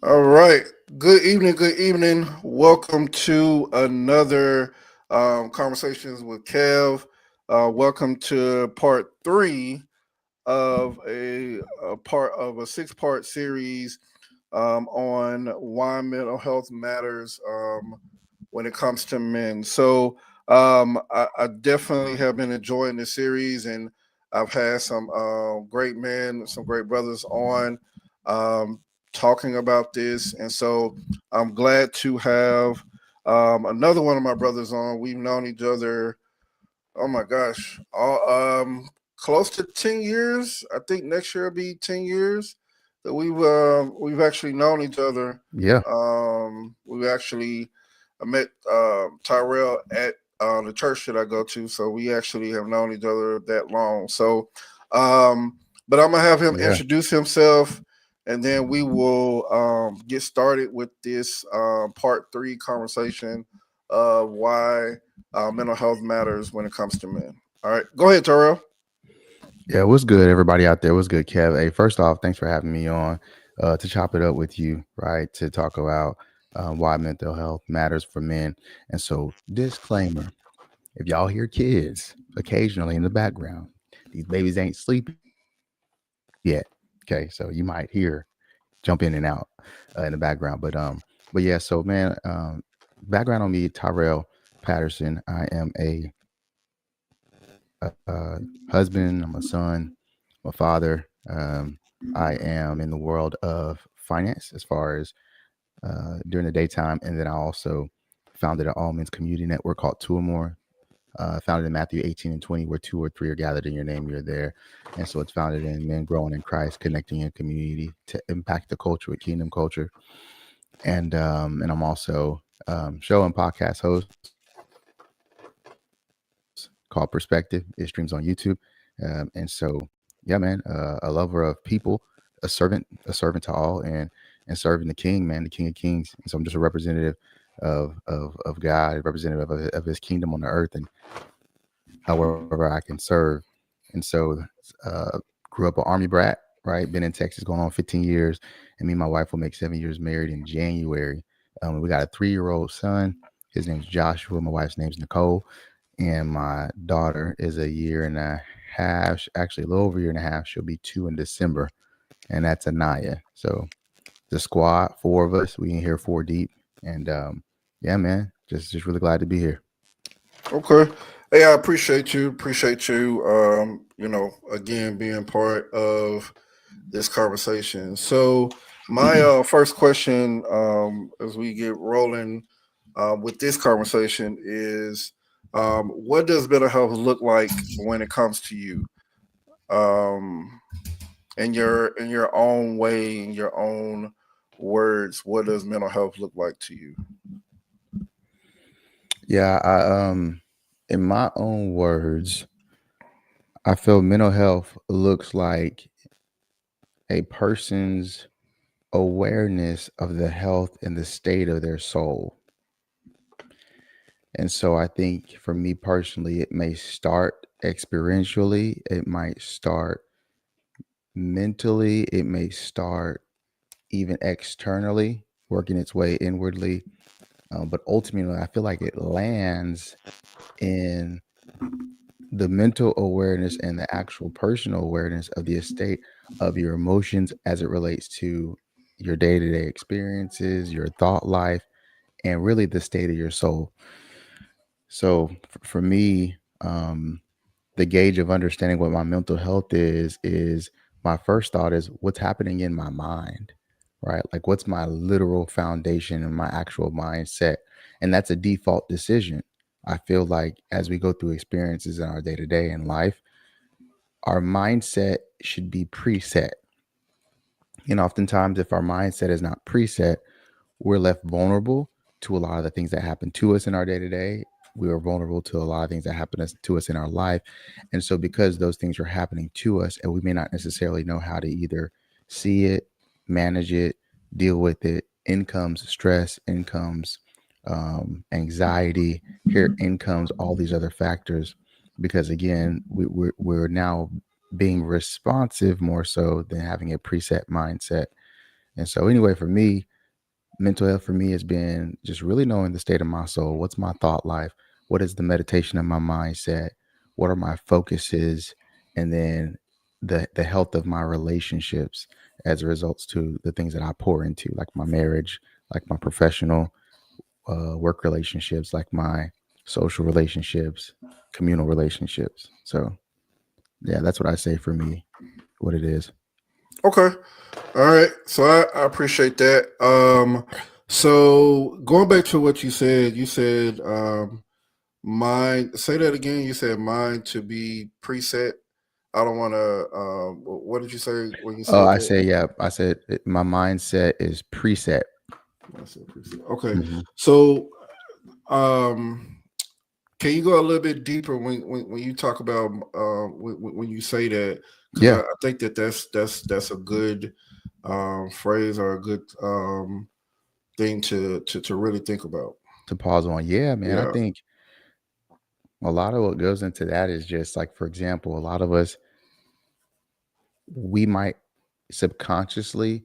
All right. Good evening. Good evening. Welcome to another Conversations with Kev. Welcome to part three of a part of a six-part series on why mental health matters when it comes to men. So I definitely have been enjoying this series, and I've had some great men, some great brothers on um, talking about this, and so I'm glad to have another one of my brothers on. We've known each other. Oh my gosh, close to 10 years. I think next year will be 10 years that we've actually known each other. Yeah, We actually I met Tyrell at the church that I go to, so we actually have known each other that long. Um, but I'm gonna have him yeah, introduce himself, and then we will get started with this part three conversation of why mental health matters when it comes to men. All right, go ahead, Terrell. yeah. What's good, everybody out there? What's good, Kev? Hey, first off, thanks for having me on to chop it up with you, right? To talk about why mental health matters for men. And so, disclaimer: if y'all hear kids occasionally in the background, these babies ain't sleepy yet. Okay, so you might hear jump in and out in the background, but yeah. So, man, background on me: Tyrell Patterson. I am a husband. I'm a son. I'm a father. I am in the world of finance as far as during the daytime, and then I also founded an all men's community network called Two or More. Founded in Matthew 18 and 20, where two or three are gathered in your name, you're there. And so it's founded in men growing in Christ, connecting in community to impact the culture with kingdom culture. And I'm also show and podcast host called Perspective. It streams on YouTube. And so, yeah, man, a lover of people, a servant to all, and serving the King, man, the King of Kings. And so I'm just a representative of God, a representative of His kingdom on the earth, and however I can serve. And so, uh, grew up an Army brat, right? Been in Texas going on 15 years, and me and my wife will make 7 years married in January. We got a 3-year-old son. His name's Joshua. My wife's name's Nicole, and my daughter is a year and a half, actually a little over a year and a half. She'll be 2 in December, and that's Anaya. So the squad, 4 of us, we in here 4 deep, and yeah, man, just really glad to be here. Okay. Hey, I appreciate you. Appreciate you. Again, being part of this conversation. So, my first question, as we get rolling with this conversation, is what does mental health look like when it comes to you? Um, in your own way, in your own words, what does mental health look like to you? Yeah, in my own words, I feel mental health looks like a person's awareness of the health and the state of their soul. And so I think for me personally, it may start experientially, it might start mentally, it may start even externally, working its way inwardly. But ultimately, I feel like it lands in the mental awareness and the actual personal awareness of the estate of your emotions as it relates to your day-to-day experiences, your thought life, and really the state of your soul. So for me, the gauge of understanding what my mental health is my first thought is what's happening in my mind, right? Like what's my literal foundation and my actual mindset. And that's a default decision. I feel like as we go through experiences in our day to day in life, our mindset should be preset. And oftentimes, if our mindset is not preset, we're left vulnerable to a lot of the things that happen to us in our day to day. We are vulnerable to a lot of things that happen to us in our life. And so, because those things are happening to us, and we may not necessarily know how to either see it, manage it, deal with it, in comes stress, in comes anxiety, here in comes all these other factors. Because again, we're now being responsive more so than having a preset mindset. And so, anyway, for me, mental health for me has been just really knowing the state of my soul. What's my thought life? What is the meditation of my mindset? What are my focuses? And then the health of my relationships as a result to the things that I pour into, like my marriage, like my professional work relationships, like my social relationships, communal relationships. So yeah, that's what I say for me, what it is. Okay. All right. So I appreciate that. So going back to what you said mind, say that again. You said mind to be preset. I don't want to, what did you say when you Oh, said I that? say, yeah, I said my mindset is preset. I said preset. Okay. Hmm. So, um, can you go a little bit deeper when you talk about when you say that? Because Yeah, I think that that's a good phrase or a good thing to really think about. to pause on. Yeah, man, I Yeah. think a lot of what goes into that is just like, for example, a lot of us, we might subconsciously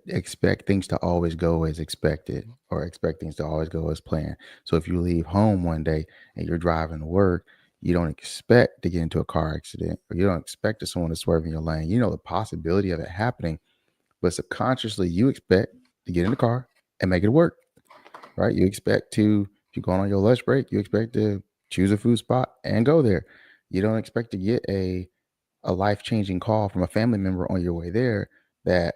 expect things to always go as expected or expect things to always go as planned. So if you leave home one day and you're driving to work, you don't expect to get into a car accident or you don't expect someone to swerve in your lane. You know the possibility of it happening, but subconsciously you expect to get in the car and make it work, right? You expect to, if you're going on your lunch break, you expect to choose a food spot and go there. You don't expect to get a life changing call from a family member on your way there that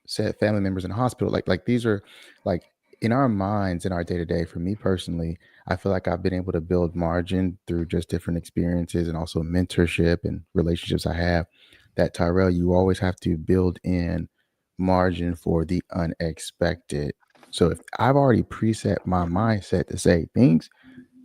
said family members in the hospital. Like these are like in our minds in our day to day. For me personally, I feel like I've been able to build margin through just different experiences and also mentorship and relationships I have. That Tyrell, you always have to build in margin for the unexpected. So if I've already preset my mindset to say things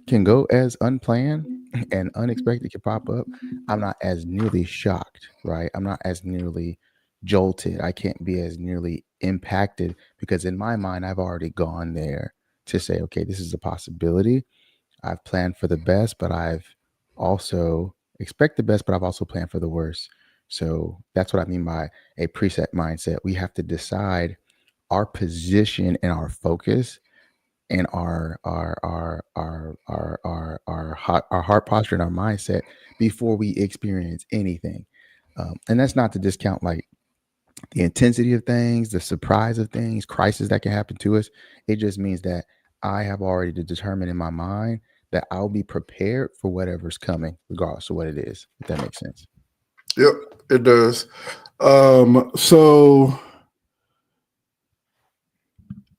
can go as unplanned and unexpected can pop up, I'm not as nearly shocked, right? I'm not as nearly jolted. I can't be as nearly impacted because in my mind, I've already gone there to say, okay, this is a possibility. I've planned for the best, but I've also expect the best, but I've also planned for the worst. So that's what I mean by a preset mindset. We have to decide our position and our focus and our heart posture and our mindset before we experience anything. And that's not to discount like the intensity of things, the surprise of things, crisis that can happen to us. It just means that I have already determined in my mind that I'll be prepared for whatever's coming, regardless of what it is. If that makes sense. Yep. It does. So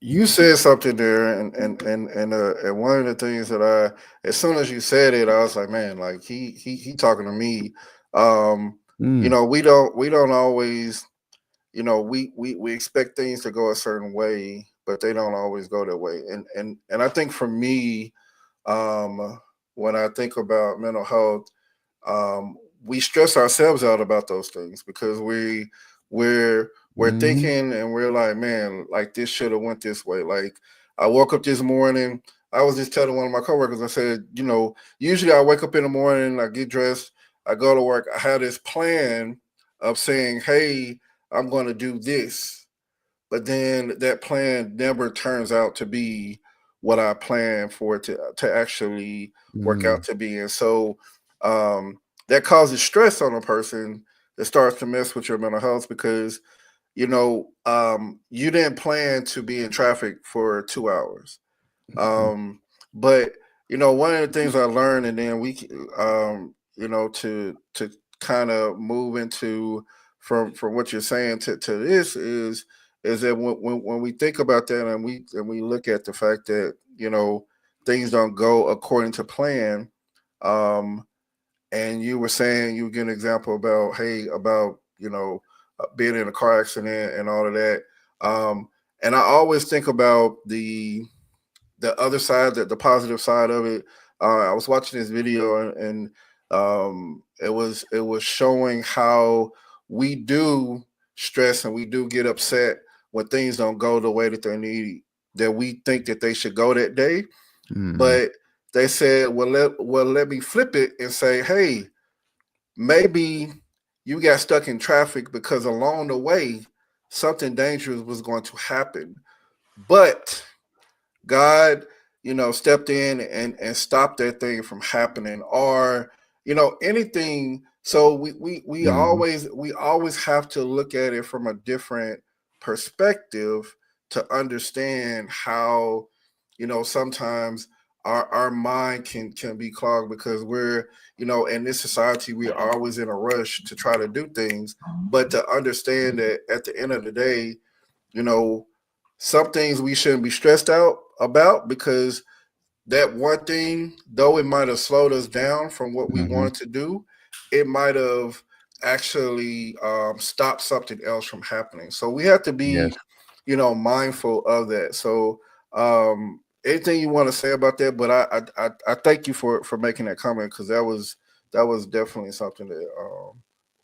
you said something there, and one of the things that as soon as you said it, I was like, man, like he talking to me. Um, Mm, we don't always, we expect things to go a certain way, but they don't always go that way. And I think for me, when I think about mental health, um, we stress ourselves out about those things because we're we're mm-hmm, thinking and we're like, man, like this should have went this way. Like I woke up this morning. I was just telling one of my coworkers, I said, usually I wake up in the morning, I get dressed, I go to work. I had this plan of saying, hey, I'm going to do this, but then that plan never turns out to be what I planned for it to actually work mm, out to be. And so um, that causes stress on a person that starts to mess with your mental health because you didn't plan to be in traffic for 2 hours. mm, But one of the things I learned, and then to kind of move into from what you're saying to this is that when we think about that and we look at the fact that things don't go according to plan, um, and you were saying you give an example about about being in a car accident and all of that, and I always think about the other side, the positive side of it. I was watching this video and it was showing how we do stress and we do get upset when things don't go the way that they need that we think that they should go that day. mm, But they said, well, let me flip it and say, hey, maybe you got stuck in traffic because along the way something dangerous was going to happen, but God, stepped in and stopped that thing from happening, or anything. So Hmm. we always have to look at it from a different perspective to understand how sometimes our mind can be clogged because we're in this society we're always in a rush to try to do things, but to understand that at the end of the day, you know some things we shouldn't be stressed out about, because that one thing, though it might have slowed us down from what we Hmm. wanted to do, it might have actually stopped something else from happening. So we have to be, Yes. mindful of that. So anything you want to say about that? But I thank you for making that comment, because that was definitely something that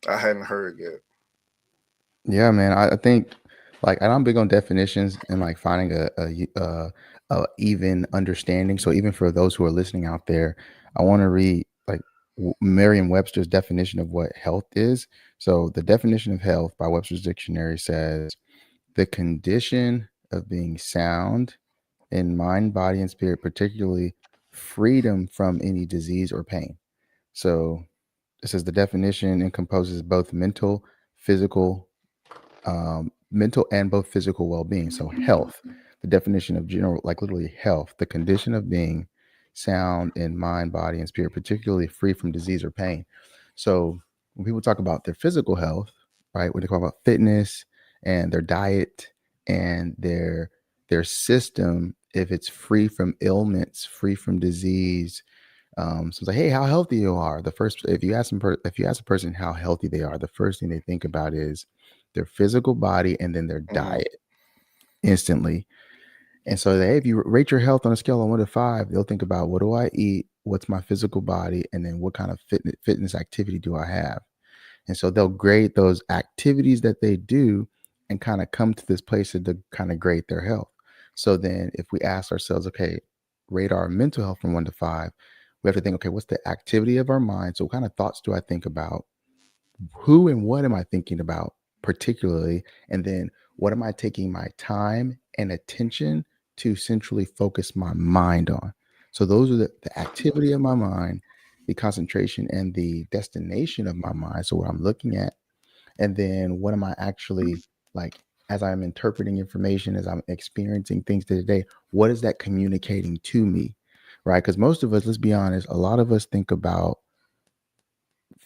I hadn't heard yet. Yeah, man. I think like, and I'm big on definitions and like finding a even understanding. So even for those who are listening out there, I want to read like Merriam-Webster's definition of what health is. So the definition of health by Webster's dictionary says the condition of being sound in mind, body, and spirit, particularly freedom from any disease or pain. So it says the definition encompasses both mental and both physical well-being. So health, the definition of general, like literally health, the condition of being sound in mind, body, and spirit, particularly free from disease or pain. So when people talk about their physical health, right, when they talk about fitness and their diet and their system, if it's free from ailments, free from disease, so it's like, hey, how healthy you are. The first, if you ask a person how healthy they are, the first thing they think about is their physical body and then their Mm-hmm. diet instantly. And so, hey, if you rate your health on a scale of 1 to 5, they'll think about what do I eat, what's my physical body, and then what kind of fitness activity do I have. And so they'll grade those activities that they do and kind of come to this place to kind of grade their health. So then if we ask ourselves, okay, rate our mental health from 1 to 5, we have to think, okay, what's the activity of our mind? So what kind of thoughts do I think about? Who and what am I thinking about particularly? And then what am I taking my time and attention to centrally focus my mind on? So those are the activity of my mind, the concentration and the destination of my mind. So what I'm looking at, and then what am I actually like as I'm interpreting information, as I'm experiencing things today, what is that communicating to me? Right? Because most of us, let's be honest, a lot of us think about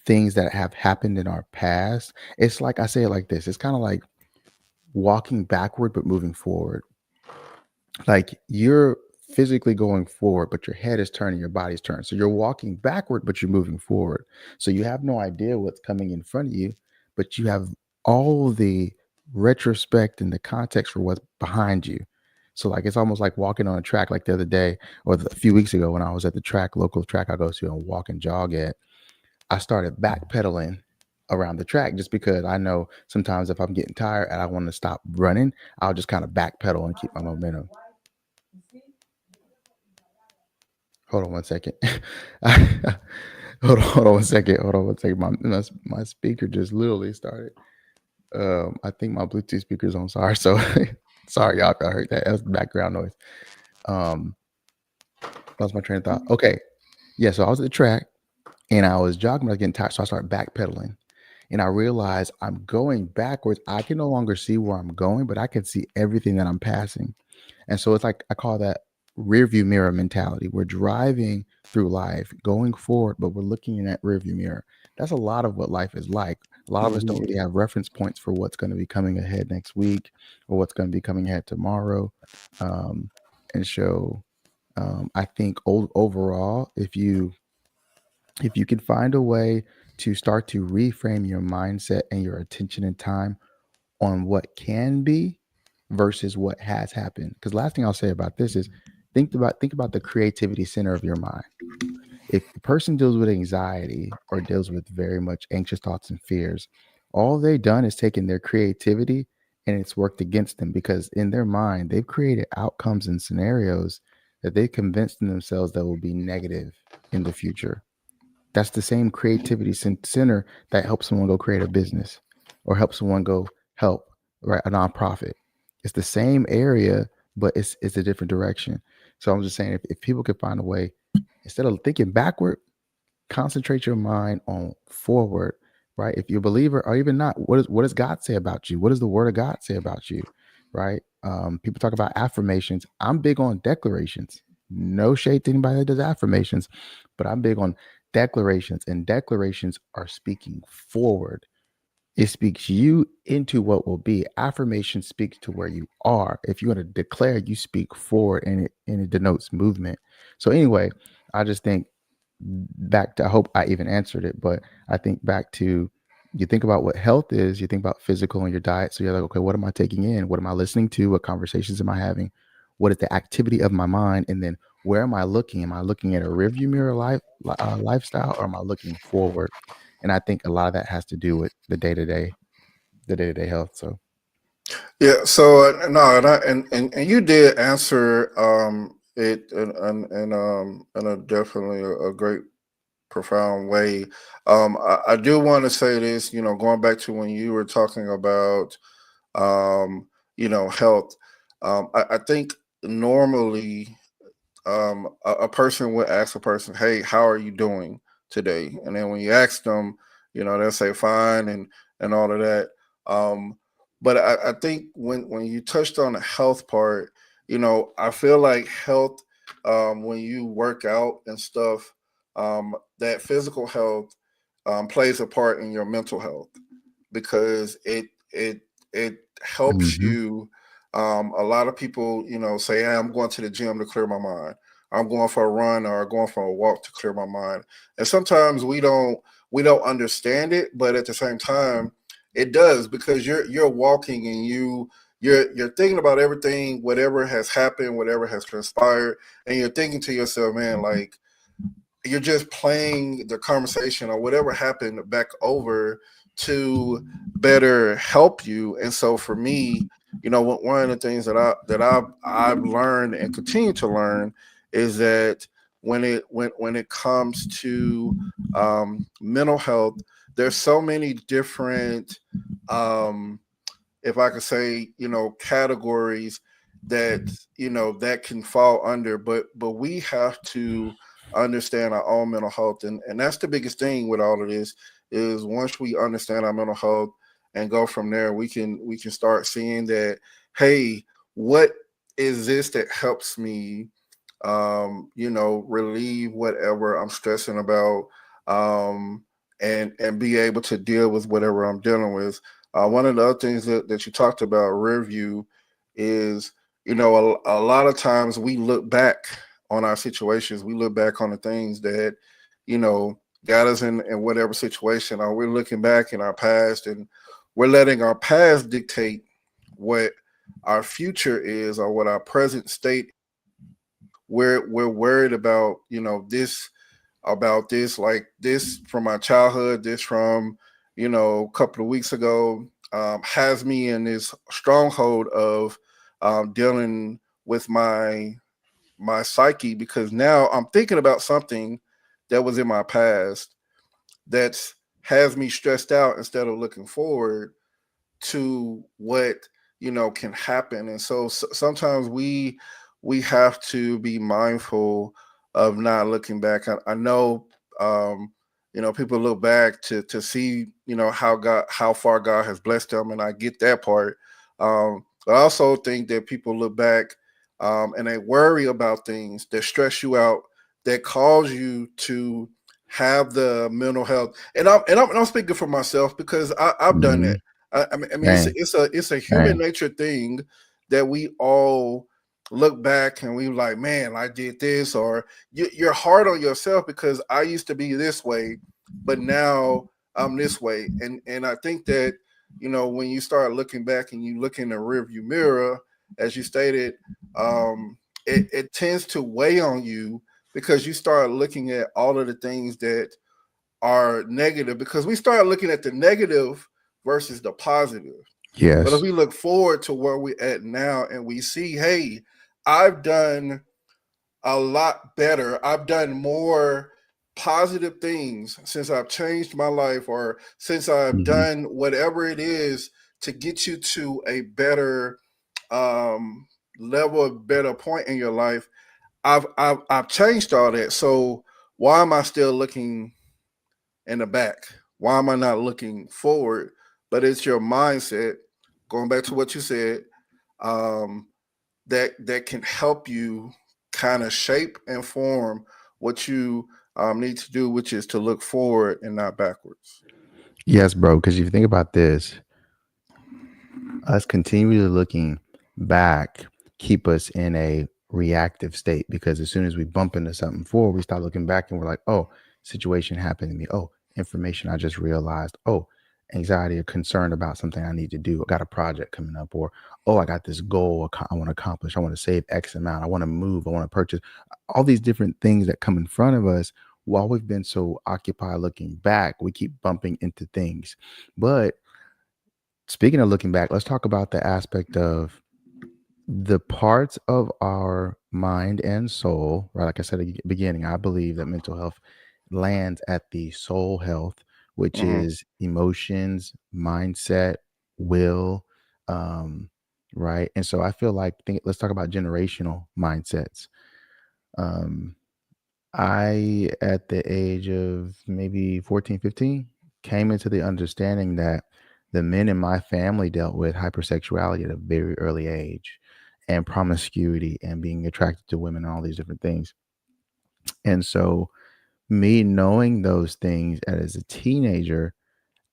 things that have happened in our past. It's like I say it like this. It's kind of like walking backward but moving forward. Like you're physically going forward, but your head is turning, your body's turned. So you're walking backward, but you're moving forward. So you have no idea what's coming in front of you, but you have all the retrospect and the context for what's behind you. So like it's almost like walking on a track. Like the other day or a few weeks ago when I was at the track, local track I go to and walk and jog at, I started backpedaling around the track just because I know sometimes if I'm getting tired and I want to stop running, I'll just kind of backpedal and keep my momentum. Hold on one second. Hold on one second. Hold on one second. My speaker just literally started. I think my Bluetooth speaker's on. Sorry. So sorry, y'all. If I heard that. That's background noise. Um, lost my train of thought. Okay. Yeah. So I was at the track and I was jogging, but I was getting tired. So I started backpedaling. And I realized I'm going backwards. I can no longer see where I'm going, but I can see everything that I'm passing. And so it's like I call that rear view mirror mentality. We're driving through life, going forward, but we're looking in that rear view mirror. That's a lot of what life is like. A lot of us don't Mm-hmm. really have reference points for what's going to be coming ahead next week or what's going to be coming ahead tomorrow. Um, and so I think overall, if you can find a way to start to reframe your mindset and your attention and time on what can be versus what has happened. Because last thing I'll say about this is think about the creativity center of your mind. If a person deals with anxiety or deals with very much anxious thoughts and fears, all they've done is taken their creativity and it's worked against them because in their mind they've created outcomes and scenarios that they convinced in themselves that will be negative in the future. That's the same creativity center that helps someone go create a business or help someone go help right a nonprofit. It's the same area but it's a different direction. So I'm just saying, if people could find a way, instead of thinking backward, concentrate your mind on forward, right? If you're a believer or even not, what does God say about you? What does the Word of God say about you, right? People talk about affirmations. I'm big on declarations. No shade to anybody that does affirmations, but I'm big on declarations, and declarations are speaking forward. It speaks you into what will be. Affirmation speaks to where you are. If you want to declare, you speak forward, and it denotes movement. So anyway, I just think back to, I hope I even answered it, but I think back to, you think about what health is, you think about physical and your diet. So you're like, okay, what am I taking in? What am I listening to? What conversations am I having? What is the activity of my mind? And then where am I looking? Am I looking at a rearview mirror lifestyle, or am I looking forward? And I think a lot of that has to do with the day to day health. So, Yeah. So no, and you did answer it in a definitely a great profound way. I do want to say this. Going back to when you were talking about um, health. I think normally a person would ask a person, "Hey, how are you doing today?" And then when you ask them, they'll say fine and all of that. Um, but I think when you touched on the health part, I feel like health, when you work out and stuff, that physical health plays a part in your mental health because it helps hmm you. A lot of people, say, "Hey, I'm going to the gym to clear my mind. I'm going for a run or going for a walk to clear my mind." And sometimes we don't understand it, but at the same time, it does because you're walking and you're thinking about everything, whatever has happened, whatever has transpired, and you're thinking to yourself, man, like you're just playing the conversation or whatever happened back over to better help you. And so for me, one of the things that I've learned and continue to learn is that when it comes to mental health, there's so many different um, if I could say, categories that can fall under, but we have to understand our own mental health, and that's the biggest thing with all of this is once we understand our mental health and go from there, we can start seeing that, hey, what is this that helps me relieve whatever I'm stressing about, and be able to deal with whatever I'm dealing with. One of the other things that you talked about, rear view, is a lot of times we look back on our situations, we look back on the things that you know got us in whatever situation, or we're looking back in our past and we're letting our past dictate what our future is or what our present state is. We're worried about this, like this from my childhood, this from a couple of weeks ago, has me in this stronghold of dealing with my psyche, because now I'm thinking about something that was in my past that's has me stressed out instead of looking forward to what can happen. And so, sometimes we have to be mindful of not looking back. I know people look back to see how far God has blessed them, and I get that part. But I also think that people look back, and they worry about things that stress you out, that cause you to have the mental health. And I'm speaking for myself because I've done hmm that. I mean, it's a, dang, it's a it's a human dang. nature thing that we all look back and we like, man, I did this, or you're hard on yourself because I used to be this way, but now I'm this way. And I think that when you start looking back and you look in the rearview mirror, as you stated, it tends to weigh on you because you start looking at all of the things that are negative, because we start looking at the negative versus the positive. But if Yes. we look forward to where we're at now and we see, hey, I've done a lot better. I've done more positive things since I've changed my life, or since I've hmm done whatever it is to get you to a better, um, level, better point in your life, I've changed all that. So why am I still looking in the back? Why am I not looking forward? But it's your mindset. Going back to what you said, um, that can help you kind of shape and form what you need to do, which is to look forward and not backwards. Yes, bro. Because if you think about this, us continually looking back keep us in a reactive state, because as soon as we bump into something forward, we start looking back and we're like, oh, situation happened to me. Oh, information I just realized. Oh, anxiety or concern about something I need to do. I got a project coming up, or oh, I got this goal I want to accomplish. I want to save X amount. I want to move. I want to purchase. All these different things that come in front of us. While we've been so occupied looking back, we keep bumping into things. But speaking of looking back, let's talk about the aspect of the parts of our mind and soul, right? Like I said at the beginning, I believe that mental health lands at the soul health, which Mm-hmm. is emotions, mindset, will, um, right? And so I feel like let's talk about generational mindsets. Um, I, at the age of maybe 14, 15, came into the understanding that the men in my family dealt with hypersexuality at a very early age, and promiscuity and being attracted to women and all these different things. And so, me knowing those things as a teenager,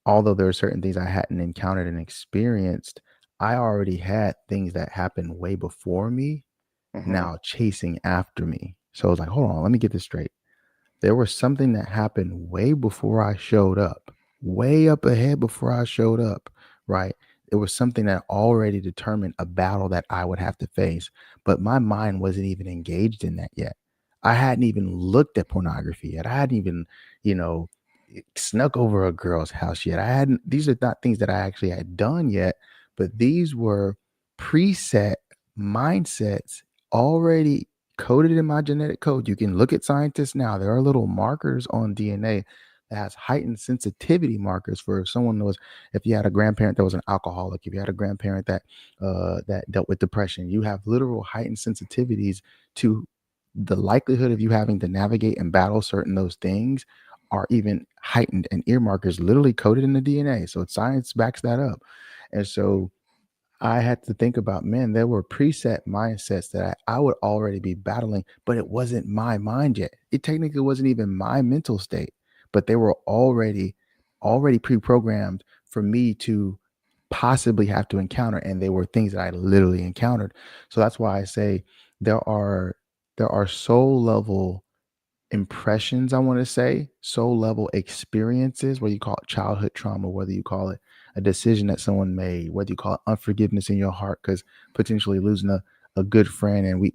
although there are certain things I hadn't encountered and experienced, I already had things that happened way before me Mm-hmm. now chasing after me. So I was like, hold on, let me get this straight. There was something that happened way before I showed up, way up ahead before I showed up, right? It was something that already determined a battle that I would have to face, but my mind wasn't even engaged in that yet. I hadn't even looked at pornography yet. I hadn't even, you know, snuck over a girl's house yet. I hadn't, these are not things that I actually had done yet, but these were preset mindsets already coded in my genetic code. You can look at scientists now. There are little markers on DNA that has heightened sensitivity markers for if someone was, if you had a grandparent that was an alcoholic, if you had a grandparent that dealt with depression, you have literal heightened sensitivities to the likelihood of you having to navigate and battle certain those things are even heightened, and ear markers literally coded in the DNA. So science backs that up. And so I had to think about, man, there were preset mindsets that I would already be battling, but it wasn't my mind yet. It technically wasn't even my mental state, but they were already pre-programmed for me to possibly have to encounter. And they were things that I literally encountered. So that's why I say there are there are soul level impressions, I want to say, soul level experiences, whether you call it childhood trauma, whether you call it a decision that someone made, whether you call it unforgiveness in your heart because potentially losing a good friend, and we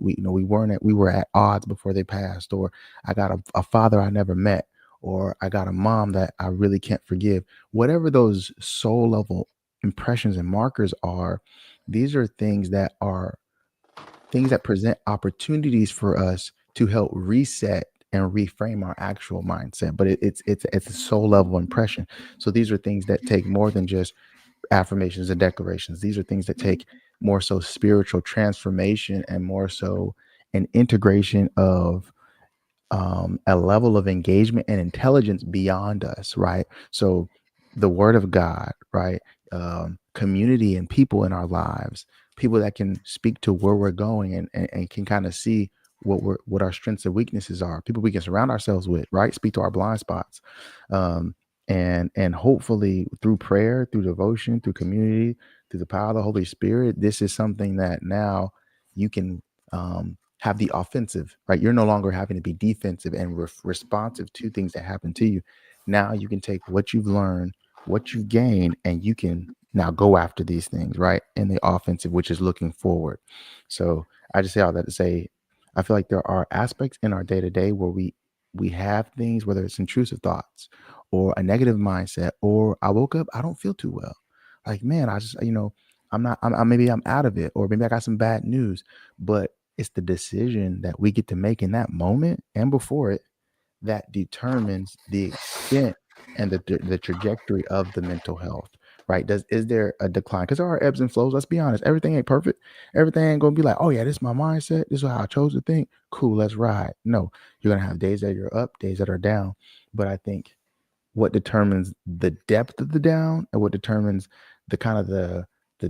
were at odds before they passed, or I got a father I never met, or I got a mom that I really can't forgive. Whatever those soul level impressions and markers are, these are things that present opportunities for us to help reset and reframe our actual mindset. But it's a soul level impression. So these are things that take more than just affirmations and declarations. These are things that take more so spiritual transformation, and more so an integration of a level of engagement and intelligence beyond us, right? So the word of God, right? Community and people in our lives, people that can speak to where we're going, and can kind of see what our strengths and weaknesses are, people we can surround ourselves with, right? Speak to our blind spots. Um, and hopefully through prayer, through devotion, through community, through the power of the Holy Spirit, this is something that now you can have the offensive, right? You're no longer having to be defensive and responsive to things that happen to you. Now you can take what you've learned, what you've gained, and you can now go after these things, right? In the offensive, which is looking forward. So I just say all that to say, I feel like there are aspects in our day to day where we have things, whether it's intrusive thoughts or a negative mindset, or I woke up, I don't feel too well. Like, man, I just, I'm not, maybe I'm out of it, or maybe I got some bad news, but it's the decision that we get to make in that moment and before it that determines the extent and the trajectory of the mental health, right? Is there a decline? Because there are ebbs and flows. Let's be honest. Everything ain't perfect. Everything ain't gonna be like, oh yeah, this is my mindset. This is how I chose to think. Cool, let's ride. No, you're gonna have days that you're up, days that are down. But I think what determines the depth of the down and what determines the kind of the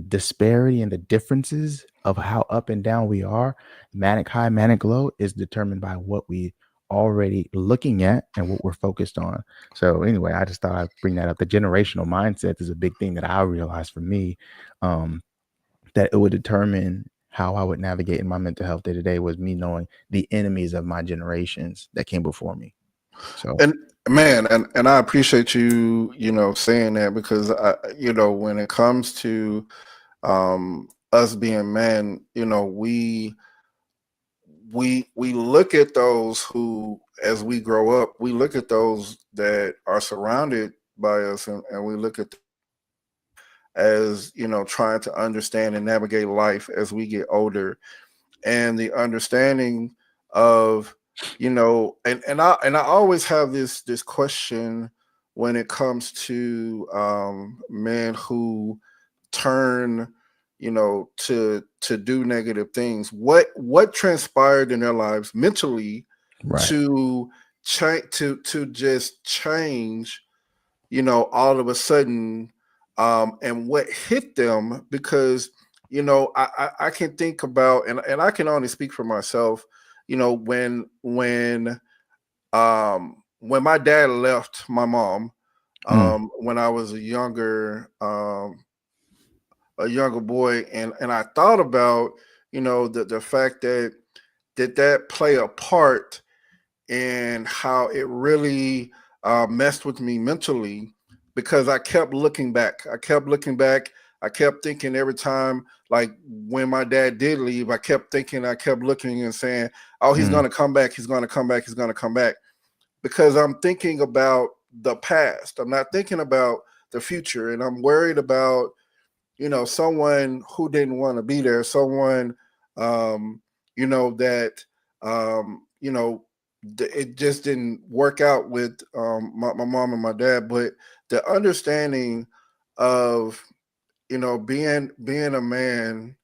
disparity and the differences of how up and down we are, manic high, manic low, is determined by what we already looking at and what we're focused on. So anyway, I just thought I'd bring that up. The generational mindset is a big thing that I realized for me, um, that it would determine how I would navigate in my mental health day to day was me knowing the enemies of my generations that came before me. So And man, and I appreciate you, saying that, because when it comes to us being men, we look at those who, as we grow up, we look at those that are surrounded by us, and we look at them as trying to understand and navigate life as we get older, and the understanding of and I always have this question when it comes to men who turn to do negative things. What transpired in their lives mentally right, to to just change, all of a sudden, and what hit them? Because I can think about, and I can only speak for myself. When my dad left my mom, mm, when I was a younger boy, and I thought about the fact that that play a part in how it really messed with me mentally, because I kept looking back. I kept looking back. I kept thinking every time, like when my dad did leave, I kept thinking, I kept looking and saying, "Oh, he's mm, going to come back. He's going to come back. He's going to come back." Because I'm thinking about the past. I'm not thinking about the future, and I'm worried about someone who didn't want to be there, someone um, that it just didn't work out with my mom and my dad. But the understanding of being a man,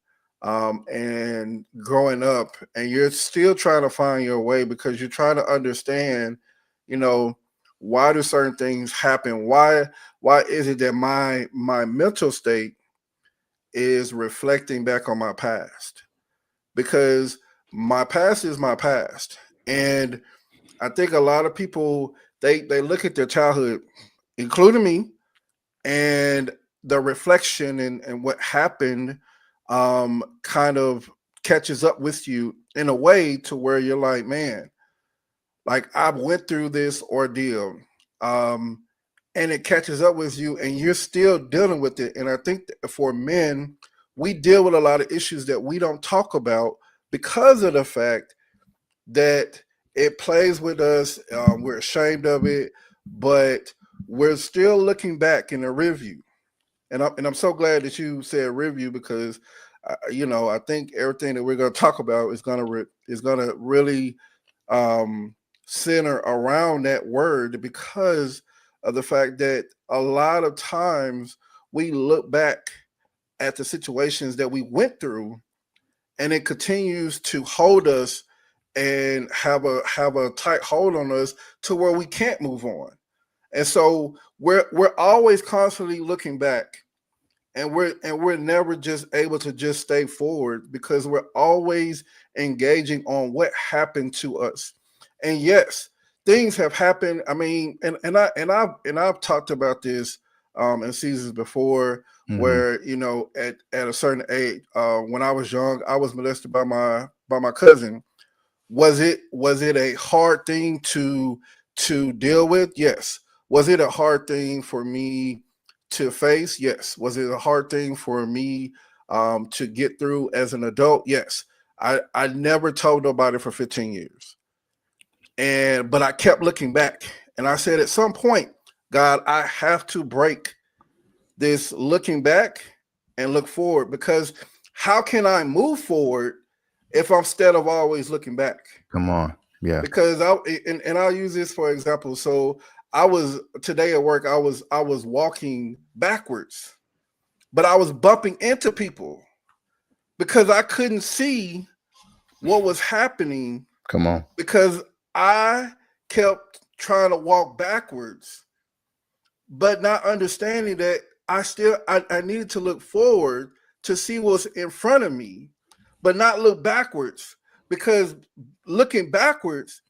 and growing up, and you're still trying to find your way, because you're trying to understand, you know, why do certain things happen? Why is it that my mental state is reflecting back on my past? Because my past is my past. And I think a lot of people, they look at their childhood, including me, and the reflection and what happened kind of catches up with you in a way to where you're like, man, like I went through this ordeal, um, and it catches up with you, and you're still dealing with it. And I think that for men, we deal with a lot of issues that we don't talk about because of the fact that it plays with us. We're ashamed of it, but we're still looking back in the review. And I'm so glad that you said review, because I think everything that we're going to talk about is going to really um, center around that word, because of the fact that a lot of times we look back at the situations that we went through, and it continues to hold us and have a tight hold on us to where we can't move on. And so we're always constantly looking back, and we're never just able to just stay forward, because we're always engaging on what happened to us. And yes, things have happened. I mean, and I've talked about this in seasons before, mm-hmm. where at a certain age, when I was young, I was molested by my cousin. Was it a hard thing to deal with? Yes. Was it a hard thing for me to face? Yes. Was it a hard thing for me to get through as an adult? Yes. I never told nobody for 15 years. But I kept looking back, and I said, at some point, God, I have to break this looking back and look forward, because how can I move forward if I'm, instead of always looking back? Come on, yeah, Because and I'll use this for example. So I was today at work. I was walking backwards, but I was bumping into people because I couldn't see what was happening Come on. because I kept trying to walk backwards, but not understanding that I needed to look forward to see what's in front of me, but not look backwards because looking backwards,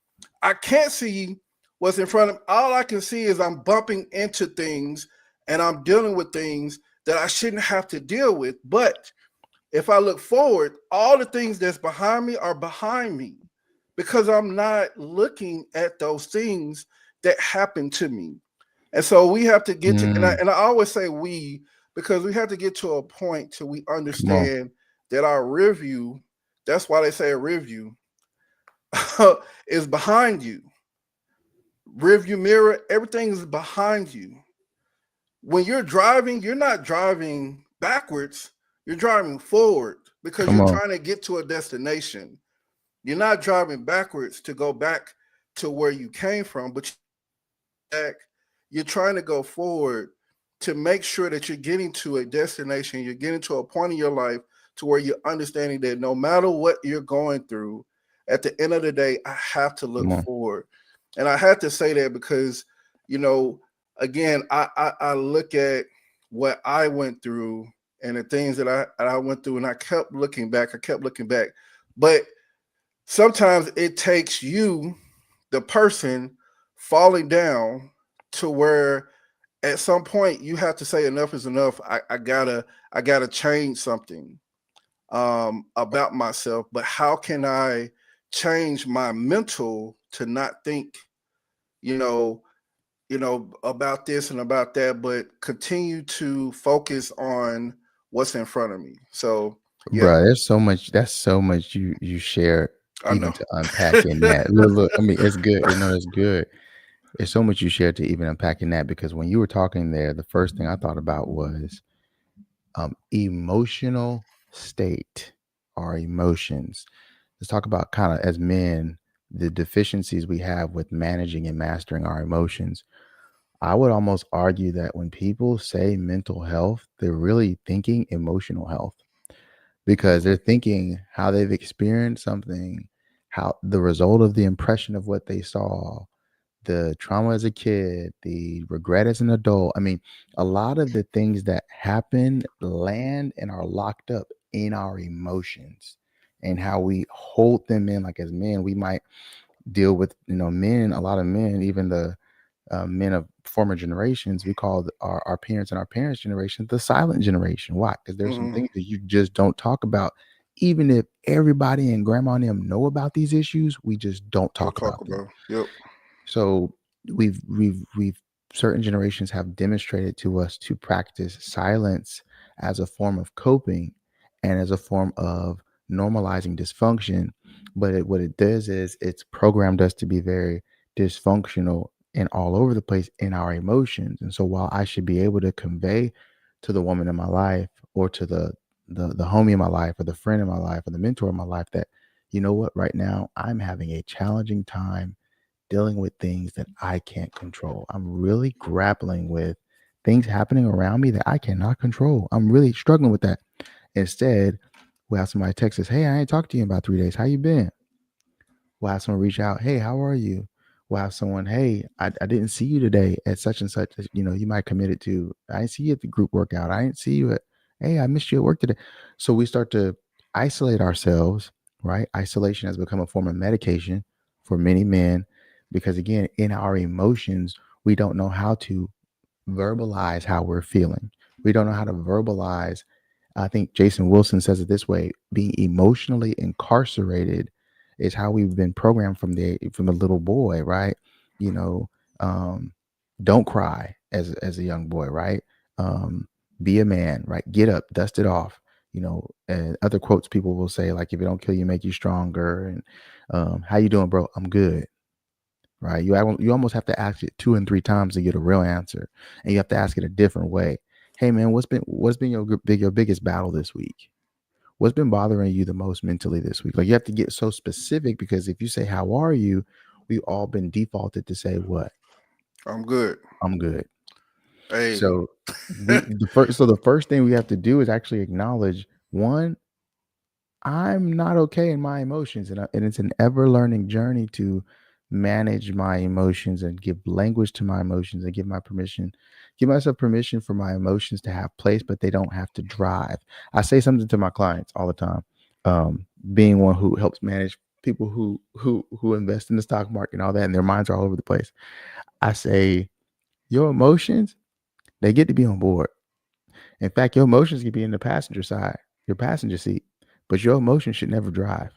I can't see what's in front of me. All I can see is I'm bumping into things and I'm dealing with things that I shouldn't have to deal with. But if I look forward, all the things that's behind me are behind me because I'm not looking at those things that happened to me. And so we have to get to, Mm, and I always say we, because we have to get to a point till we come on. understand that our review, that's why they say a review, is behind you. Review mirror, everything is behind you. When you're driving, you're not driving backwards, you're driving forward because Come you're on. trying to get to a destination. You're not driving backwards to go back to where you came from, but back, you're trying to go forward to make sure that you're getting to a destination, you're getting to a point in your life to where you're understanding that no matter what you're going through, at the end of the day, I have to look Come on. forward. And I had to say that because, you know, again, I look at what I went through and the things that I went through, and I kept looking back. I kept looking back. But sometimes it takes you, the person, falling down to where at some point you have to say enough is enough. I gotta change something about myself. But how can I change my mental to not think, you know, about this and about that, but continue to focus on what's in front of me. So yeah, Bro, there's so much. That's so much you share I even know. to unpack in that. Look. I mean, it's good. You know, it's good. There's so much you shared to even unpack in that because when you were talking there, the first thing I thought about was emotional state, our emotions. Let's talk about kind of as men the deficiencies we have with managing and mastering our emotions. I would almost argue that when people say mental health, they're really thinking emotional health because they're thinking how they've experienced something, how the result of the impression of what they saw, the trauma as a kid, the regret as an adult. I mean, a lot of the things that happen land and are locked up in our emotions and how we hold them in. Like as men, we might deal with, men, a lot of men, even the men of former generations, we call our parents and our parents' generation the silent generation. Why? Because there's some Hmm. things that you just don't talk about. Even if everybody and grandma and them know about these issues, we just don't Don't talk talk about them. about. Yep. So we've certain generations have demonstrated to us to practice silence as a form of coping and as a form of normalizing dysfunction. But what it does is it's programmed us to be very dysfunctional and all over the place in our emotions. And so while I should be able to convey to the woman in my life or to the homie in my life or the friend in my life or the mentor in my life that, you know what, right now I'm having a challenging time dealing with things that I can't control. I'm really grappling with things happening around me that I cannot control. I'm really struggling with that. Instead, we'll have somebody text us, "Hey, I ain't talked to you in about 3 days. How you been?" We'll have someone reach out, "Hey, how are you?" We'll have someone, "Hey, I didn't see you today at such and such." You might commit it to, "I didn't see you at the group workout. I didn't see you at, hey, I missed you at work today." So we start to isolate ourselves, right? Isolation has become a form of medication for many men because, again, in our emotions, we don't know how to verbalize how we're feeling. We don't know how to verbalize. I think Jason Wilson says it this way: being emotionally incarcerated is how we've been programmed from the little boy, right? You know, um, don't cry as a young boy, right? Um, be a man, right? Get up, dust it off. And other quotes people will say like, "If it don't kill you, make you stronger." And how you doing, bro? I'm good, right? You almost have to ask it 2 and 3 times to get a real answer, and you have to ask it a different way. Hey man, what's been your biggest battle this week? What's been bothering you the most mentally this week? Like you have to get so specific because if you say how are you, we've all been defaulted to say what? I'm good. I'm good. Hey. So the first thing we have to do is actually acknowledge one, I'm not okay in my emotions, and it's an ever learning journey to manage my emotions and give language to my emotions and give myself permission for my emotions to have place, but they don't have to drive. I say something to my clients all the time, being one who helps manage people who invest in the stock market and all that, and their minds are all over the place. I say your emotions, they get to be on board. In fact, your emotions can be in the passenger side, your passenger seat, but your emotions should never drive.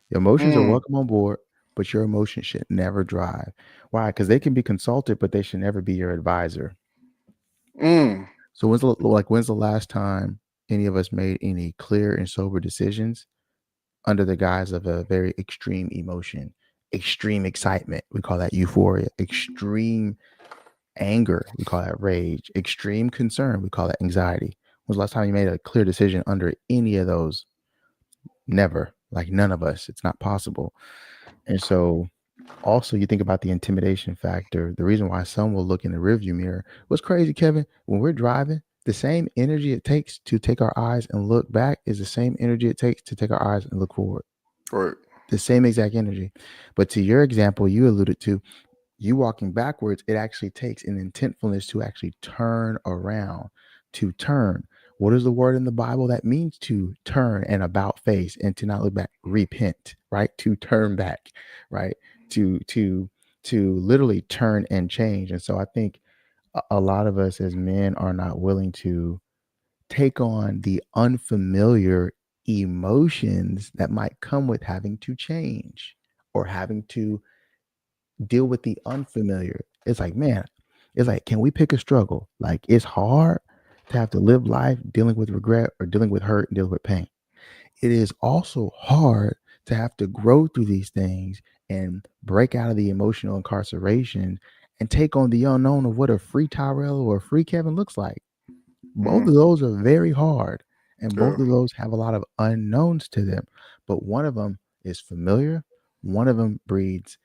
Your emotions are Mm, welcome on board, but your emotions should never drive. Why? Because they can be consulted, but they should never be your advisor. mm, So when's the last time any of us made any clear and sober decisions under the guise of a very extreme emotion, extreme excitement? We call that euphoria. Extreme anger, we call that rage. Extreme concern, we call that anxiety. When's the last time you made a clear decision under any of those? Never. Like none of us. It's not possible. And so also you think about the intimidation factor. The reason why some will look in the rearview mirror. What's crazy, Kevin? When we're driving, the same energy it takes to take our eyes and look back is the same energy it takes to take our eyes and look forward. right. The same exact energy. But to your example, you alluded to, you walking backwards, it actually takes an intentfulness to actually turn around, to turn. What is the word in the Bible that means to turn and about face and to not look back? Repent, right? To turn back, right? To to literally turn and change. And so I think a lot of us as men are not willing to take on the unfamiliar emotions that might come with having to change or having to deal with the unfamiliar. It's like, man, it's like, can we pick a struggle? Like, it's hard to have to live life dealing with regret or dealing with hurt and dealing with pain. It is also hard to have to grow through these things and break out of the emotional incarceration and take on the unknown of what a free Tyrell or a free Kevin looks like. Both Mm, of those are very hard, and yeah. both of those have a lot of unknowns to them. But one of them is familiar. One of them breeds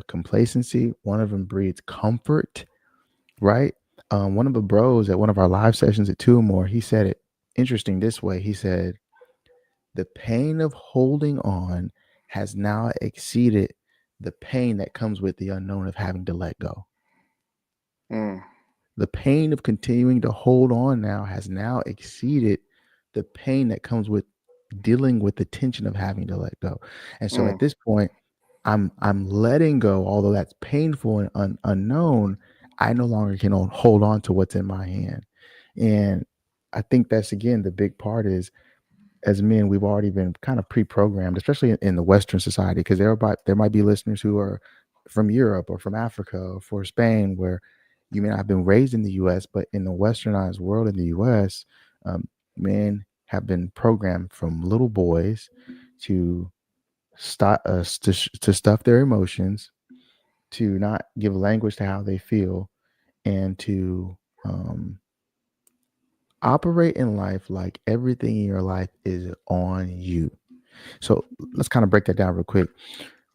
complacency. One of them breeds comfort. Right. One of the bros at one of our live sessions at Two or More, he said it interesting this way. He said, "The pain of holding on has now exceeded the pain that comes with the unknown of having to let go." Mm, The pain of continuing to hold on now has now exceeded the pain that comes with dealing with the tension of having to let go. And so mm, at this point, I'm letting go, although that's painful and unknown. I no longer can hold on to what's in my hand. And I think that's again the big part is, as men, we've already been kind of pre-programmed, especially in the Western society, because there might be listeners who are from Europe or from Africa or for Spain, where you may not have been raised in the U.S., but in the Westernized world in the U.S., men have been programmed from little boys to stop to stuff their emotions, to not give language to how they feel, and to um, operate in life like everything in your life is on you. So let's kind of break that down real quick.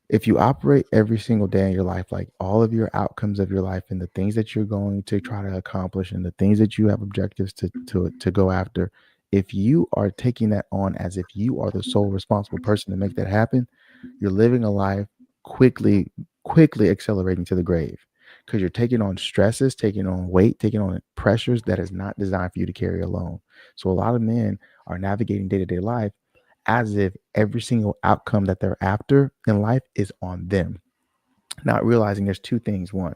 If you operate every single day in your life, like all of your outcomes of your life and the things that you're going to try to accomplish and the things that you have objectives to go after, if you are taking that on as if you are the sole responsible person to make that happen, you're living a life quickly accelerating to the grave because you're taking on stresses, taking on weight, taking on pressures that is not designed for you to carry alone. So a lot of men are navigating day-to-day life as if every single outcome that they're after in life is on them, not realizing there's two things. One,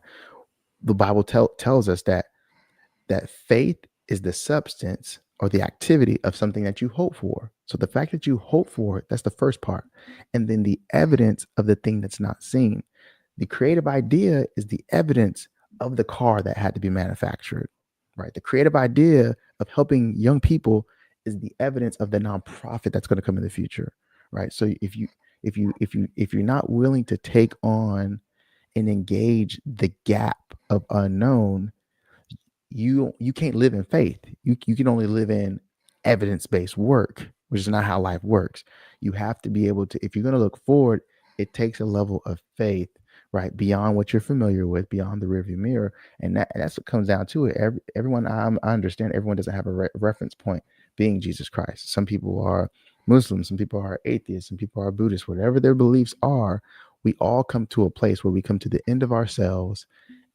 the Bible tells us that faith is the substance or the activity of something that you hope for. So the fact that you hope for it, that's the first part. And then the evidence of the thing that's not seen. The creative idea is the evidence of the car that had to be manufactured, right? The creative idea of helping young people is the evidence of the nonprofit that's going to come in the future, right? So if you're not willing to take on and engage the gap of unknown, you can't live in faith. You can only live in evidence-based work, which is not how life works. You have to be able to, if you're going to look forward, it takes a level of faith right? Beyond what you're familiar with, beyond the rearview mirror, and that's what comes down to it. Everyone, I understand, everyone doesn't have a reference point being Jesus Christ. Some people are Muslims, some people are atheists, some people are Buddhists. Whatever their beliefs are, we all come to a place where we come to the end of ourselves,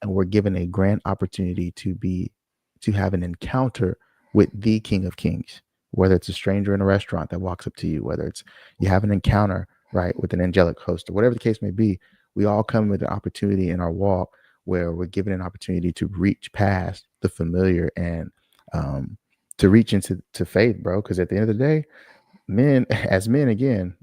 and we're given a grand opportunity to have an encounter with the King of Kings. Whether it's a stranger in a restaurant that walks up to you, whether it's you have an encounter, right, with an angelic host, or whatever the case may be, we all come with an opportunity in our walk where we're given an opportunity to reach past the familiar and um, to reach into faith, bro. Because at the end of the day, men, as men, again,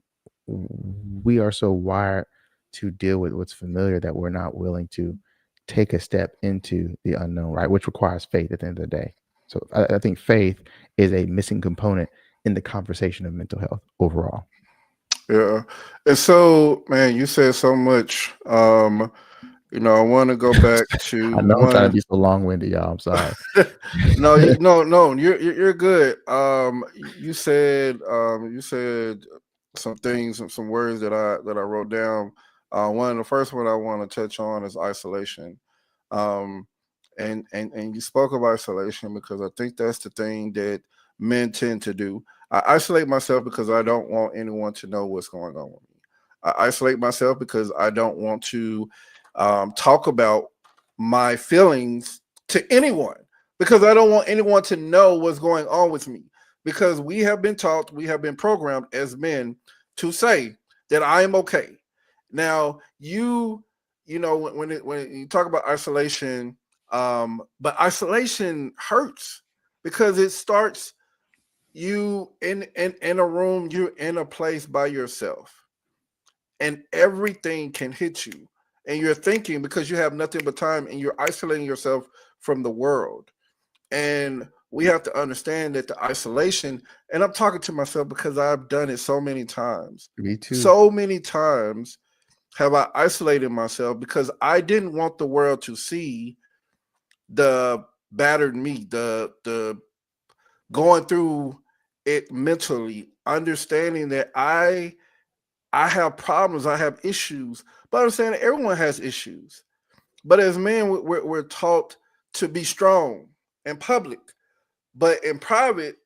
we are so wired to deal with what's familiar that we're not willing to take a step into the unknown, right? Which requires faith at the end of the day. So I think faith is a missing component in the conversation of mental health overall. Yeah. And so, man, you said so much. I want to go back I to know I'm trying to one. be so long winded, y'all. I'm sorry. No, no, you're good. You said some things, some words that I wrote down. One, the first one I want to touch on is isolation. Um, and you spoke of isolation because I think that's the thing that men tend to do. I isolate myself because I don't want anyone to know what's going on with me. I isolate myself because I don't want to talk about my feelings to anyone because I don't want anyone to know what's going on with me. Because we have been taught, we have been programmed as men to say that I am okay. Now, when you talk about isolation, but isolation hurts because it starts you in a room, you're in a place by yourself, and everything can hit you, and you're thinking because you have nothing but time, and you're isolating yourself from the world. And we have to understand that the isolation, and I'm talking to myself because I've done it so many times. Me too. So many times have I isolated myself because I didn't want the world to see the battered me, the going through it mentally, understanding that I have problems, I have issues, but understanding everyone has issues. But as men, we're taught to be strong in public, but in private,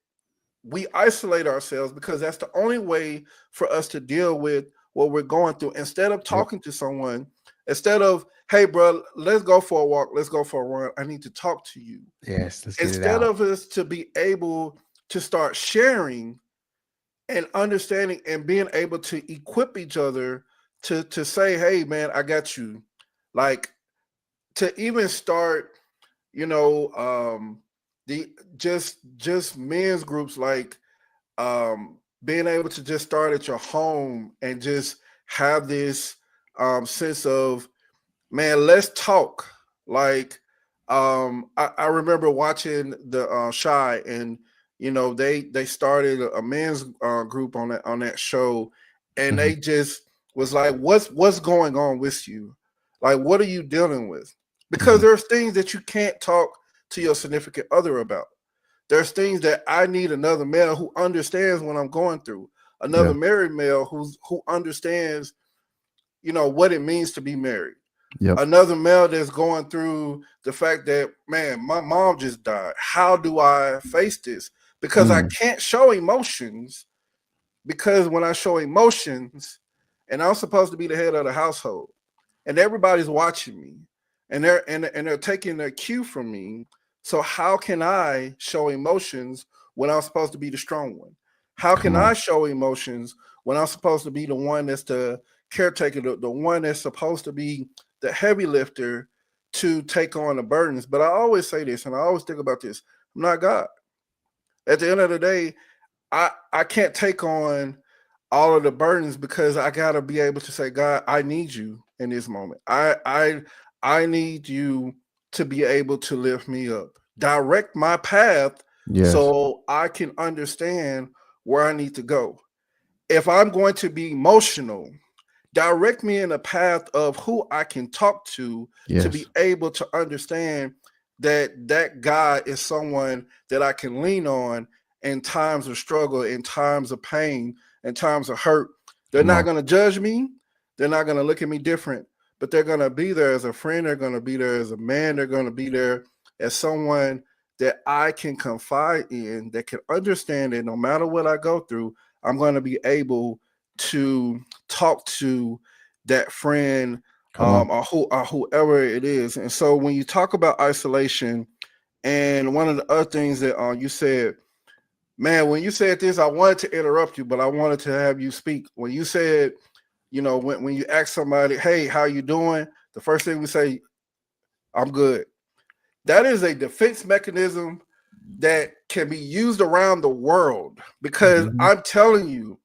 we isolate ourselves because that's the only way for us to deal with what we're going through. Instead of Yep. talking to someone, instead of, hey, bro, let's go for a walk, let's go for a run, I need to talk to you. Yes. Let's get it Instead out. of us to be able to start sharing and understanding and being able to equip each other to say, hey, man, I got you. Like, to even start, you know, the just men's groups, like being able to just start at your home and just have this sense of, man, let's talk. Like, I remember watching the Shy, and they started a men's group on that show, and Hmm. they just was like, what's going on with you? Like, what are you dealing with? Because Hmm. there's things that you can't talk to your significant other about. There's things that I need another male who understands what I'm going through. Another Yeah. married male who understands, what it means to be married. Yep. Another male that's going through the fact that, man, my mom just died. How do I face this? Because I Mm. can't show emotions, because when I show emotions, and I'm supposed to be the head of the household, and everybody's watching me, and they're taking their cue from me. So how can I show emotions when I'm supposed to be the strong one? How can Come I on. show emotions when I'm supposed to be the one that's the caretaker, the one that's supposed to be the heavy lifter to take on the burdens? But I always say this, and I always think about this: I'm not God. At the end of the day, I can't take on all of the burdens, because I gotta be able to say, God, I need you in this moment. I need you to be able to lift me up. Direct my path Yes. so I can understand where I need to go. If I'm going to be emotional, direct me in a path of who I can talk to be Yes. able to understand that God is someone that I can lean on in times of struggle, in times of pain, in times of hurt. They're Come not on. going to judge me. They're not going to look at me different, but they're going to be there as a friend. They're going to be there as a man. They're going to be there as someone that I can confide in, that can understand that no matter what I go through, I'm going to be able to talk to that friend, Come on. or whoever it is. And so when you talk about isolation, and one of the other things that you said, man, when you said this, I wanted to interrupt you, but I wanted to have you speak. When you said, when you ask somebody, hey, how you doing? The first thing we say, I'm good. That is a defense mechanism that can be used around the world, because Hmm. I'm telling you,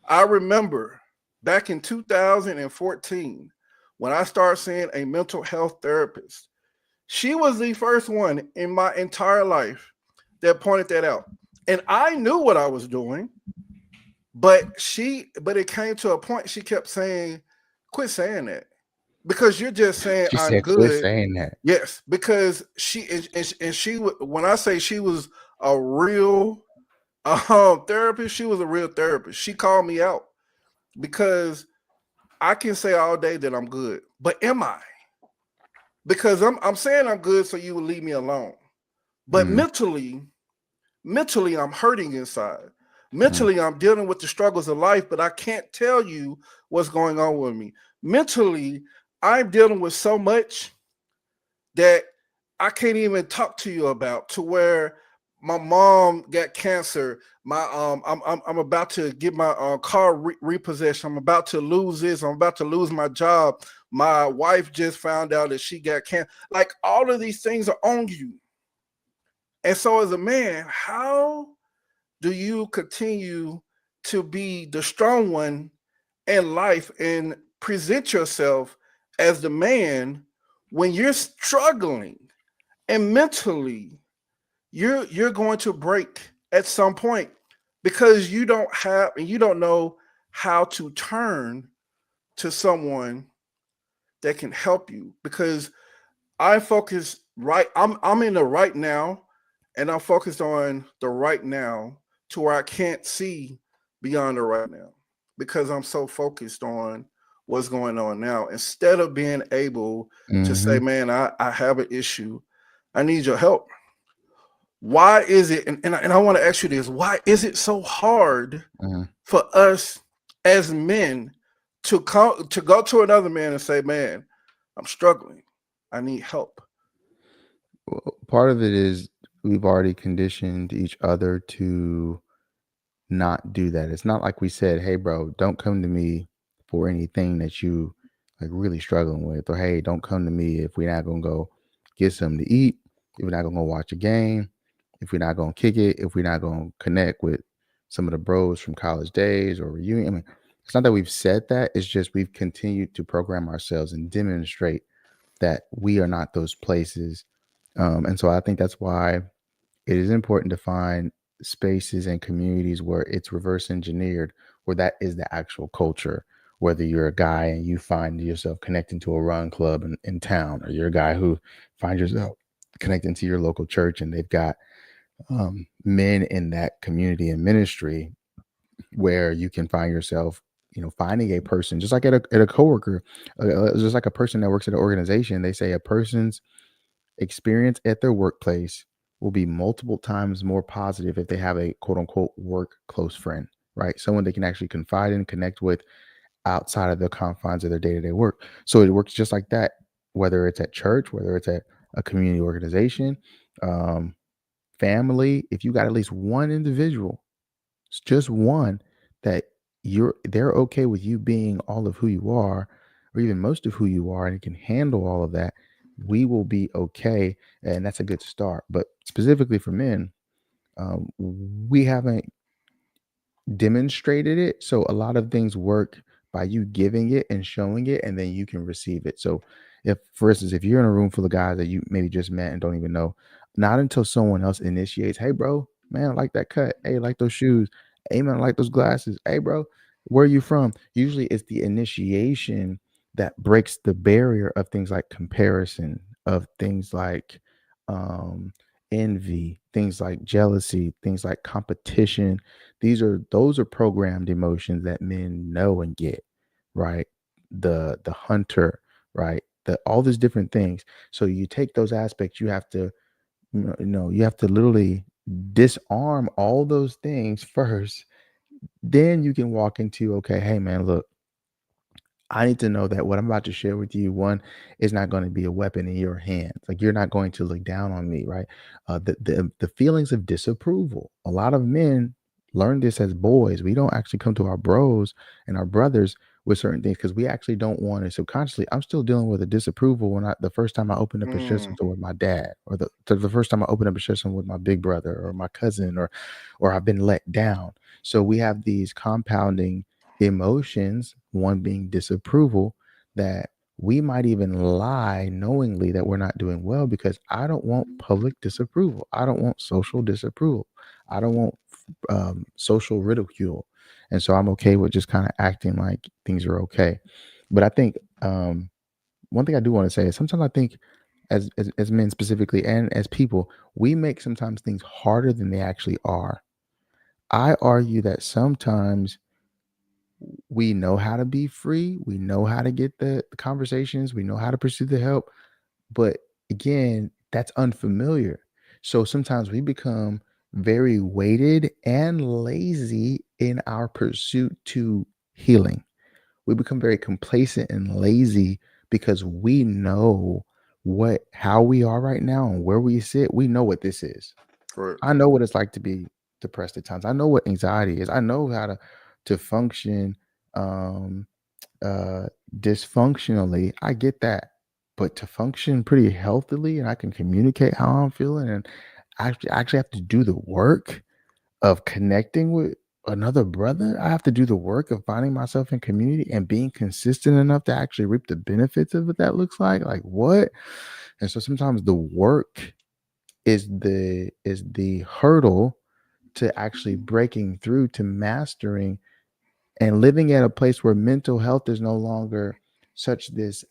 I remember back in 2014 when I started seeing a mental health therapist. She was the first one in my entire life that pointed that out. And I knew what I was doing, but it came to a point she kept saying, quit saying that, because you're just saying She I'm said, "Quit good. saying that." Yes, because she when I say she was a real therapist, she was a real therapist. She called me out because I can say all day that I'm good, but am I? Because I'm saying I'm good so you will leave me alone. But Mm, mentally I'm hurting inside. mm. Mentally I'm dealing with the struggles of life, but I can't tell you what's going on with me. Mentally, I'm dealing with so much that I can't even talk to you about, to where my mom got cancer. I'm about to get my car repossessed. I'm about to lose this. I'm about to lose my job. My wife just found out that she got cancer. Like, all of these things are on you. And so as a man, how do you continue to be the strong one in life and present yourself as the man when you're struggling, and mentally you're going to break at some point, because you don't know how to turn to someone that can help you? Because I focus I'm in the right now, and I'm focused on the right now, to where I can't see beyond the right now, because I'm so focused on what's going on now, instead of being able to say, Mhm, man, I have an issue. I need your help. Why is it, and I want to ask you this, why is it so hard mhm. for us as men to go to another man and say, man, I'm struggling. I need help. Well, part of it is we've already conditioned each other to not do that. It's not like we said, "Hey, bro, don't come to me for anything that you like really struggling with," or "Hey, don't come to me if we're not gonna go get something to eat, if we're not gonna go watch a game, if we're not gonna kick it, if we're not gonna connect with some of the bros from college days or reunion." I mean, it's not that we've said that. It's just we've continued to program ourselves and demonstrate that we are not those places. And so I think that's why it is important to find spaces and communities where it's reverse engineered, where that is the actual culture. Whether you're a guy and you find yourself connecting to a run club in town, or you're a guy who finds yourself connecting to your local church and they've got men in that community and ministry, where you can find yourself, finding a person just like at a coworker, just like a person that works at an organization. They say a person's experience at their workplace will be multiple times more positive if they have a quote unquote work close friend, right? Someone they can actually confide in, connect with outside of the confines of their day to day work. So it works just like that, whether it's at church, whether it's at a community organization, um, family. If you got at least one individual, it's just one, that they're okay with you being all of who you are, or even most of who you are, and can handle all of that, we will be okay. And that's a good start. But specifically for men, we haven't demonstrated it. So a lot of things work by you giving it and showing it, and then you can receive it. So if, for instance, if you're in a room full of guys that you maybe just met and don't even know, not until someone else initiates, "Hey, bro, man, I like that cut. Hey, I like those shoes. Hey, man, I like those glasses. Hey, bro, where are you from?" Usually it's the initiation that breaks the barrier of things like comparison, of things like um, envy, things like jealousy, things like competition. Those are programmed emotions that men know and get, right? The hunter right? All these different things. So you take those aspects, you have to, you have to literally disarm all those things first. Then you can walk into, okay, hey man, look, I need to know that what I'm about to share with you, one, is not going to be a weapon in your hands. Like you're not going to look down on me, right? The feelings of disapproval. A lot of men learn this as boys. We don't actually come to our bros and our brothers with certain things because we actually don't want to. Subconsciously, I'm still dealing with a disapproval when the first time I opened up and shared Mm, something with my dad, or the first time I opened up and shared something with my big brother or my cousin, or I've been let down. So we have these compounding emotions, one being disapproval, that we might even lie knowingly that we're not doing well because I don't want public disapproval. I don't want social disapproval. I don't want social ridicule. And so I'm okay with just kind of acting like things are okay. But I think one thing I do want to say is sometimes I think as men specifically and as people, we make sometimes things harder than they actually are. I argue that sometimes we know how to be free. We know how to get the conversations. We know how to pursue the help. But again, that's unfamiliar. So sometimes we become very weighted and lazy in our pursuit to healing. We become very complacent and lazy because we know how we are right now and where we sit. We know what this is. correct. I know what it's like to be depressed at times. I know what anxiety is. I know how to function um uh dysfunctionally. I get that. But to function pretty healthily and I can communicate how I'm feeling and actually have to do the work of connecting with another brother. I have to do the work of finding myself in community and being consistent enough to actually reap the benefits of what that looks like. Like what? And so sometimes the work is the hurdle to actually breaking through to mastering and living at a place where mental health is no longer such this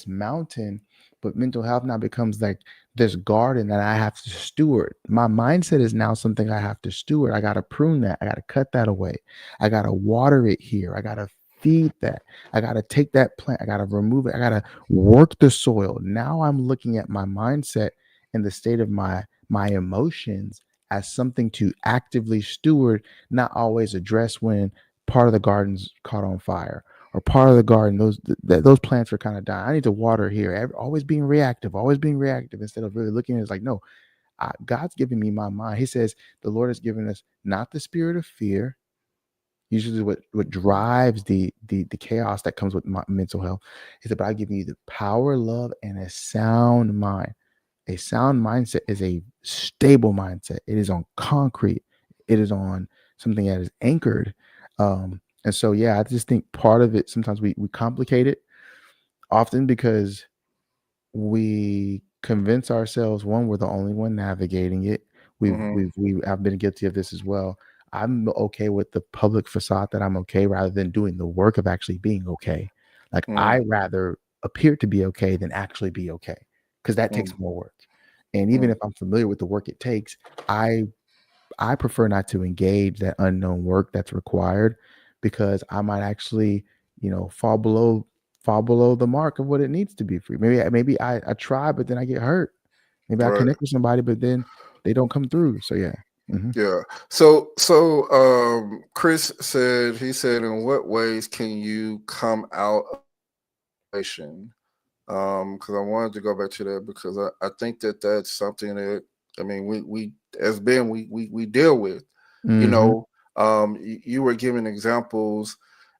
mountain, but mental health now becomes like this garden that I have to steward. My mindset is now something I have to steward. I got to prune that. I got to cut that away. I got to water it here. I got to feed that. I got to take that plant. I got to remove it. I got to work the soil. Now I'm looking at my mindset and the state of my emotions as something to actively steward, not always address when part of the garden's caught on fire or part of the garden those plants are kind of dying. I need to water here. Always being reactive instead of really looking at it as like, no, God's giving me my mind. He says the Lord has given us not the spirit of fear. Usually, what drives the chaos that comes with mental health. He said, but I give you the power, love, and a sound mind. A sound mindset is a stable mindset. It is on concrete. It is on something that is anchored. And so, yeah, I just think part of it sometimes we complicate it often because we convince ourselves one we're the only one navigating it. Hmm. I've been guilty of this as well. I'm okay with the public facade that I'm okay rather than doing the work of actually being okay. Like I Mm, rather appear to be okay than actually be okay because that takes mm, more work. And even mm, if I'm familiar with the work it takes, I I prefer not to engage that unknown work that's required because I might actually, fall below the mark of what it needs to be for you. Maybe I try, but then I get hurt. Maybe I right. connect with somebody, but then they don't come through. So yeah. Hmm. Yeah. So Chris said, he said, in what ways can you come out of isolation? Because I wanted to go back to that because I think that that's something that, I mean, we as Ben, we deal with, you Hmm. know. You were giving examples,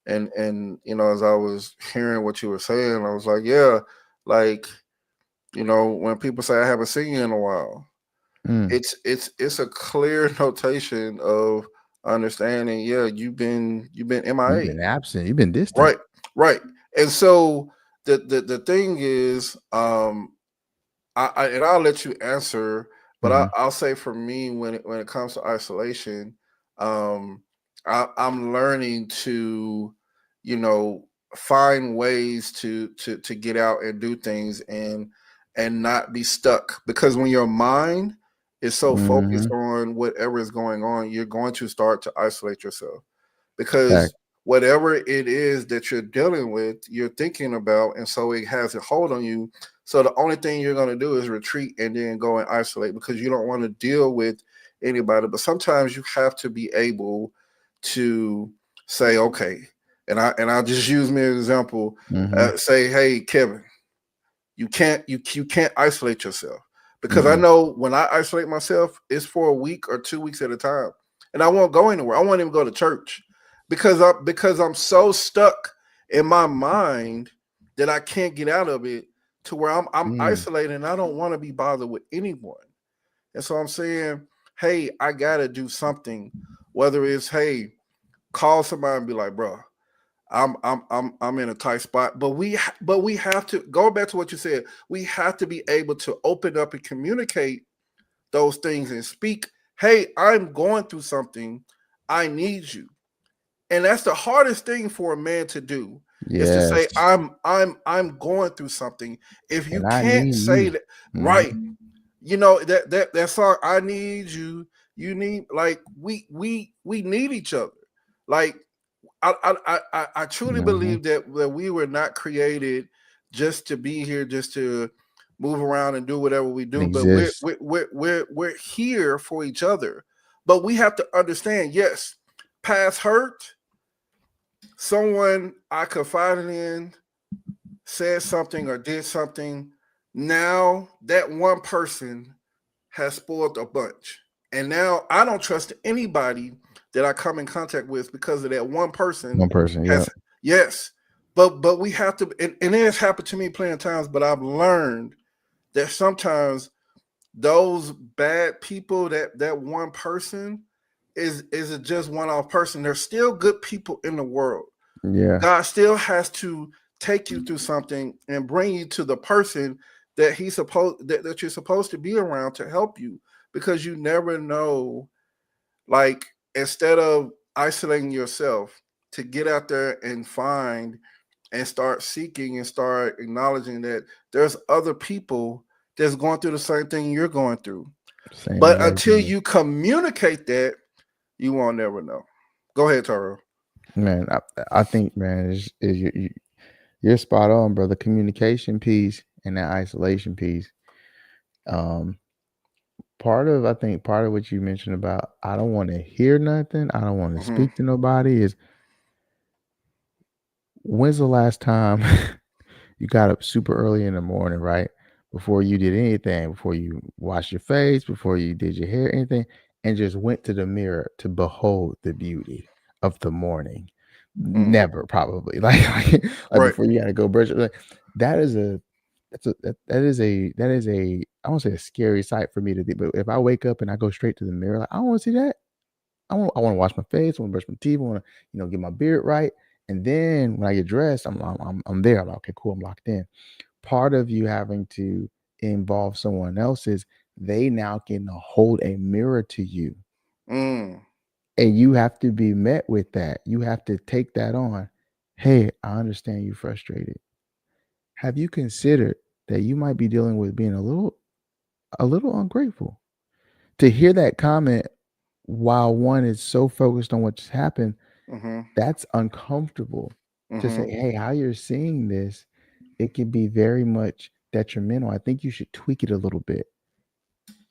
and as I was hearing what you were saying, I was like, yeah, like, when people say I haven't seen you in a while, Mm. it's a clear notation of understanding. Yeah, you've been You've MIA. been absent. You've been distant. Right, right. And so the thing is, and I'll let you answer, but Hmm. I'll say for me, when it comes to isolation, um, I'm learning to, you know, find ways to get out and do things and not be stuck, because when your mind is so focused Hmm. on whatever is going on, you're going to start to isolate yourself, because Fact. whatever it is that you're dealing with, you're thinking about, and so it has a hold on you. So the only thing you're going to do is retreat and then go and isolate because you don't want to deal with anybody. But sometimes you have to be able to say, okay, and I'll just use me as an example. Mm-hmm. Say, hey, Kevin, you can't isolate yourself because I Mm-mm. know when I isolate myself, it's for a week or 2 weeks at a time, and I won't go anywhere. I won't even go to church because I'm so stuck in my mind that I can't get out of it to where I'm Mm. isolated and I don't want to be bothered with anyone. And so I'm saying, hey, I gotta do something. Whether it's hey, call somebody and be like, bro, I'm in a tight spot, but we have to go back to what you said. We have to be able to open up and communicate those things and speak. Hey, I'm going through something. I need you, and that's the hardest thing for a man to do is to say Yes. I'm going through something. If you And I can't need say you. that, right? Mm-hmm. You know that song. I need you. You need like we need each other. Like I truly Mm-hmm. believe that we were not created just to be here, just to move around and do whatever we And do. But exist. we're here for each other. But we have to understand, yes, past hurt, someone I confided in said something or did something. Now that one person has spoiled a bunch. And now I don't trust anybody that I come in contact with because of that one person One person. Yeah. has yes. But we have to and it has happened to me plenty of times, but I've learned that sometimes those bad people, that one person is just one off person. There's still good people in the world. Yeah. God still has to take you through something and bring you to the person that you're supposed to be around to help you because you never know, like, instead of isolating yourself, to get out there and find and start seeking and start acknowledging that there's other people that's going through the same thing you're going through. Same But exact until thing. you communicate that, you won't never know. Go ahead, Taro. Man, I think, man, you're spot on, brother. Communication piece and that isolation piece. Um, I think part of what you mentioned about I don't want to hear nothing, I don't want to Mm-hmm. speak to nobody is when's the last time you got up super early in the morning, right? Before you did anything, before you washed your face, before you did your hair, anything, and just went to the mirror to behold the beauty of the morning. Mm. Never, probably. Like Right. before you got to go brush. Like, that is a that is a I won't say a scary sight for me to do. But if I wake up and I go straight to the mirror, like I don't want to see that. I want to wash my face. I want to brush my teeth. I want to get my beard right. And then when I get dressed, I'm there. I'm like, okay, cool. I'm locked in. Part of you having to involve someone else is they now can hold a mirror to you, Mm. and you have to be met with that. You have to take that on. Hey, I understand you frustrated. Have you considered that you might be dealing with being a little ungrateful? To hear that comment while one is so focused on what's happened, Mm-hmm. that's uncomfortable. To say, Mm-hmm. hey, how you're seeing this, it can be very much detrimental. I think you should tweak it a little bit.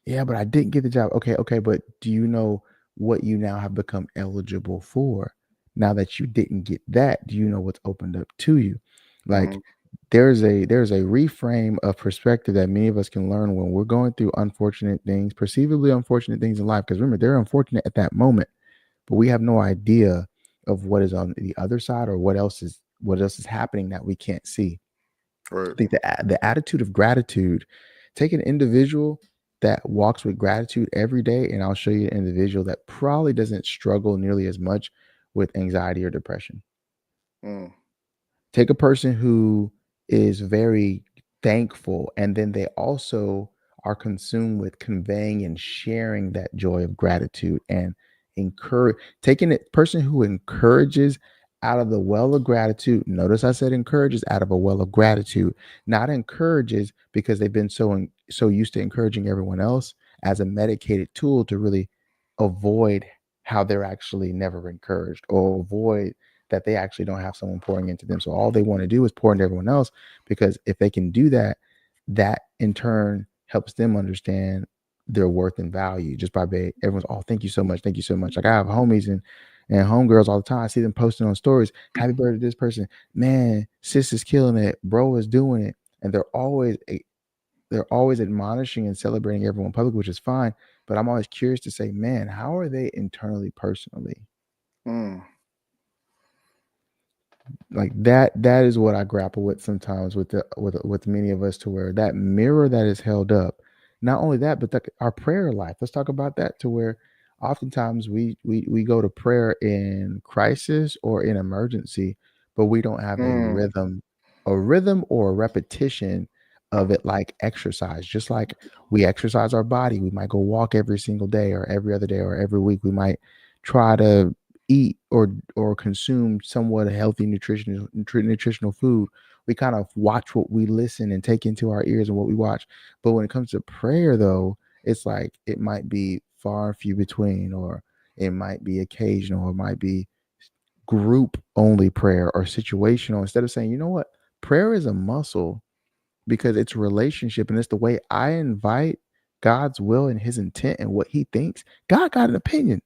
Yeah, but I didn't get the job. Okay, okay, but do you know what you now have become eligible for? Now that you didn't get that, do you know what's opened up to you? Mm-hmm. Like there's a reframe of perspective that many of us can learn when we're going through unfortunate things, perceivably unfortunate things in life. Because remember, they're unfortunate at that moment, but we have no idea of what is on the other side or what else is happening that we can't see. I Right. think the attitude of gratitude, take an individual that walks with gratitude every day, and I'll show you an individual that probably doesn't struggle nearly as much with anxiety or depression. Mm. Take a person who is very thankful, and then they also are consumed with conveying and sharing that joy of gratitude and encourage taking it person who encourages out of the well of gratitude. Notice I said encourages out of a well of gratitude, not encourages because they've been so used to encouraging everyone else as a medicated tool to really avoid how they're actually never encouraged or avoid that they actually don't have someone pouring into them. So all they want to do is pour into everyone else, because if they can do that, that in turn helps them understand their worth and value just by everyone's, oh, thank you so much, thank you so much. Like I have homies and homegirls all the time. I see them posting on stories, happy birthday to this person, man, sis is killing it, bro is doing it, and they're always admonishing and celebrating everyone in public, which is fine. But I'm always curious to say, man, how are they internally, personally? Mm, Like that is what I grapple with sometimes with with many of us, to where that mirror that is held up, not only that, but our prayer life, let's talk about that, to where oftentimes we go to prayer in crisis or in emergency, but we don't have mm, a rhythm or a repetition of it, like exercise. Just like we exercise our body, we might go walk every single day or every other day or every week, we might try to eat or consume somewhat healthy nutritional food. We kind of watch what we listen and take into our ears and what we watch. But when it comes to prayer, though, it's like it might be far and few between, or it might be occasional, or it might be group only prayer or situational. Instead of saying, you know what, prayer is a muscle, because it's relationship and it's the way I invite God's will and his intent and what he thinks. God got an opinion.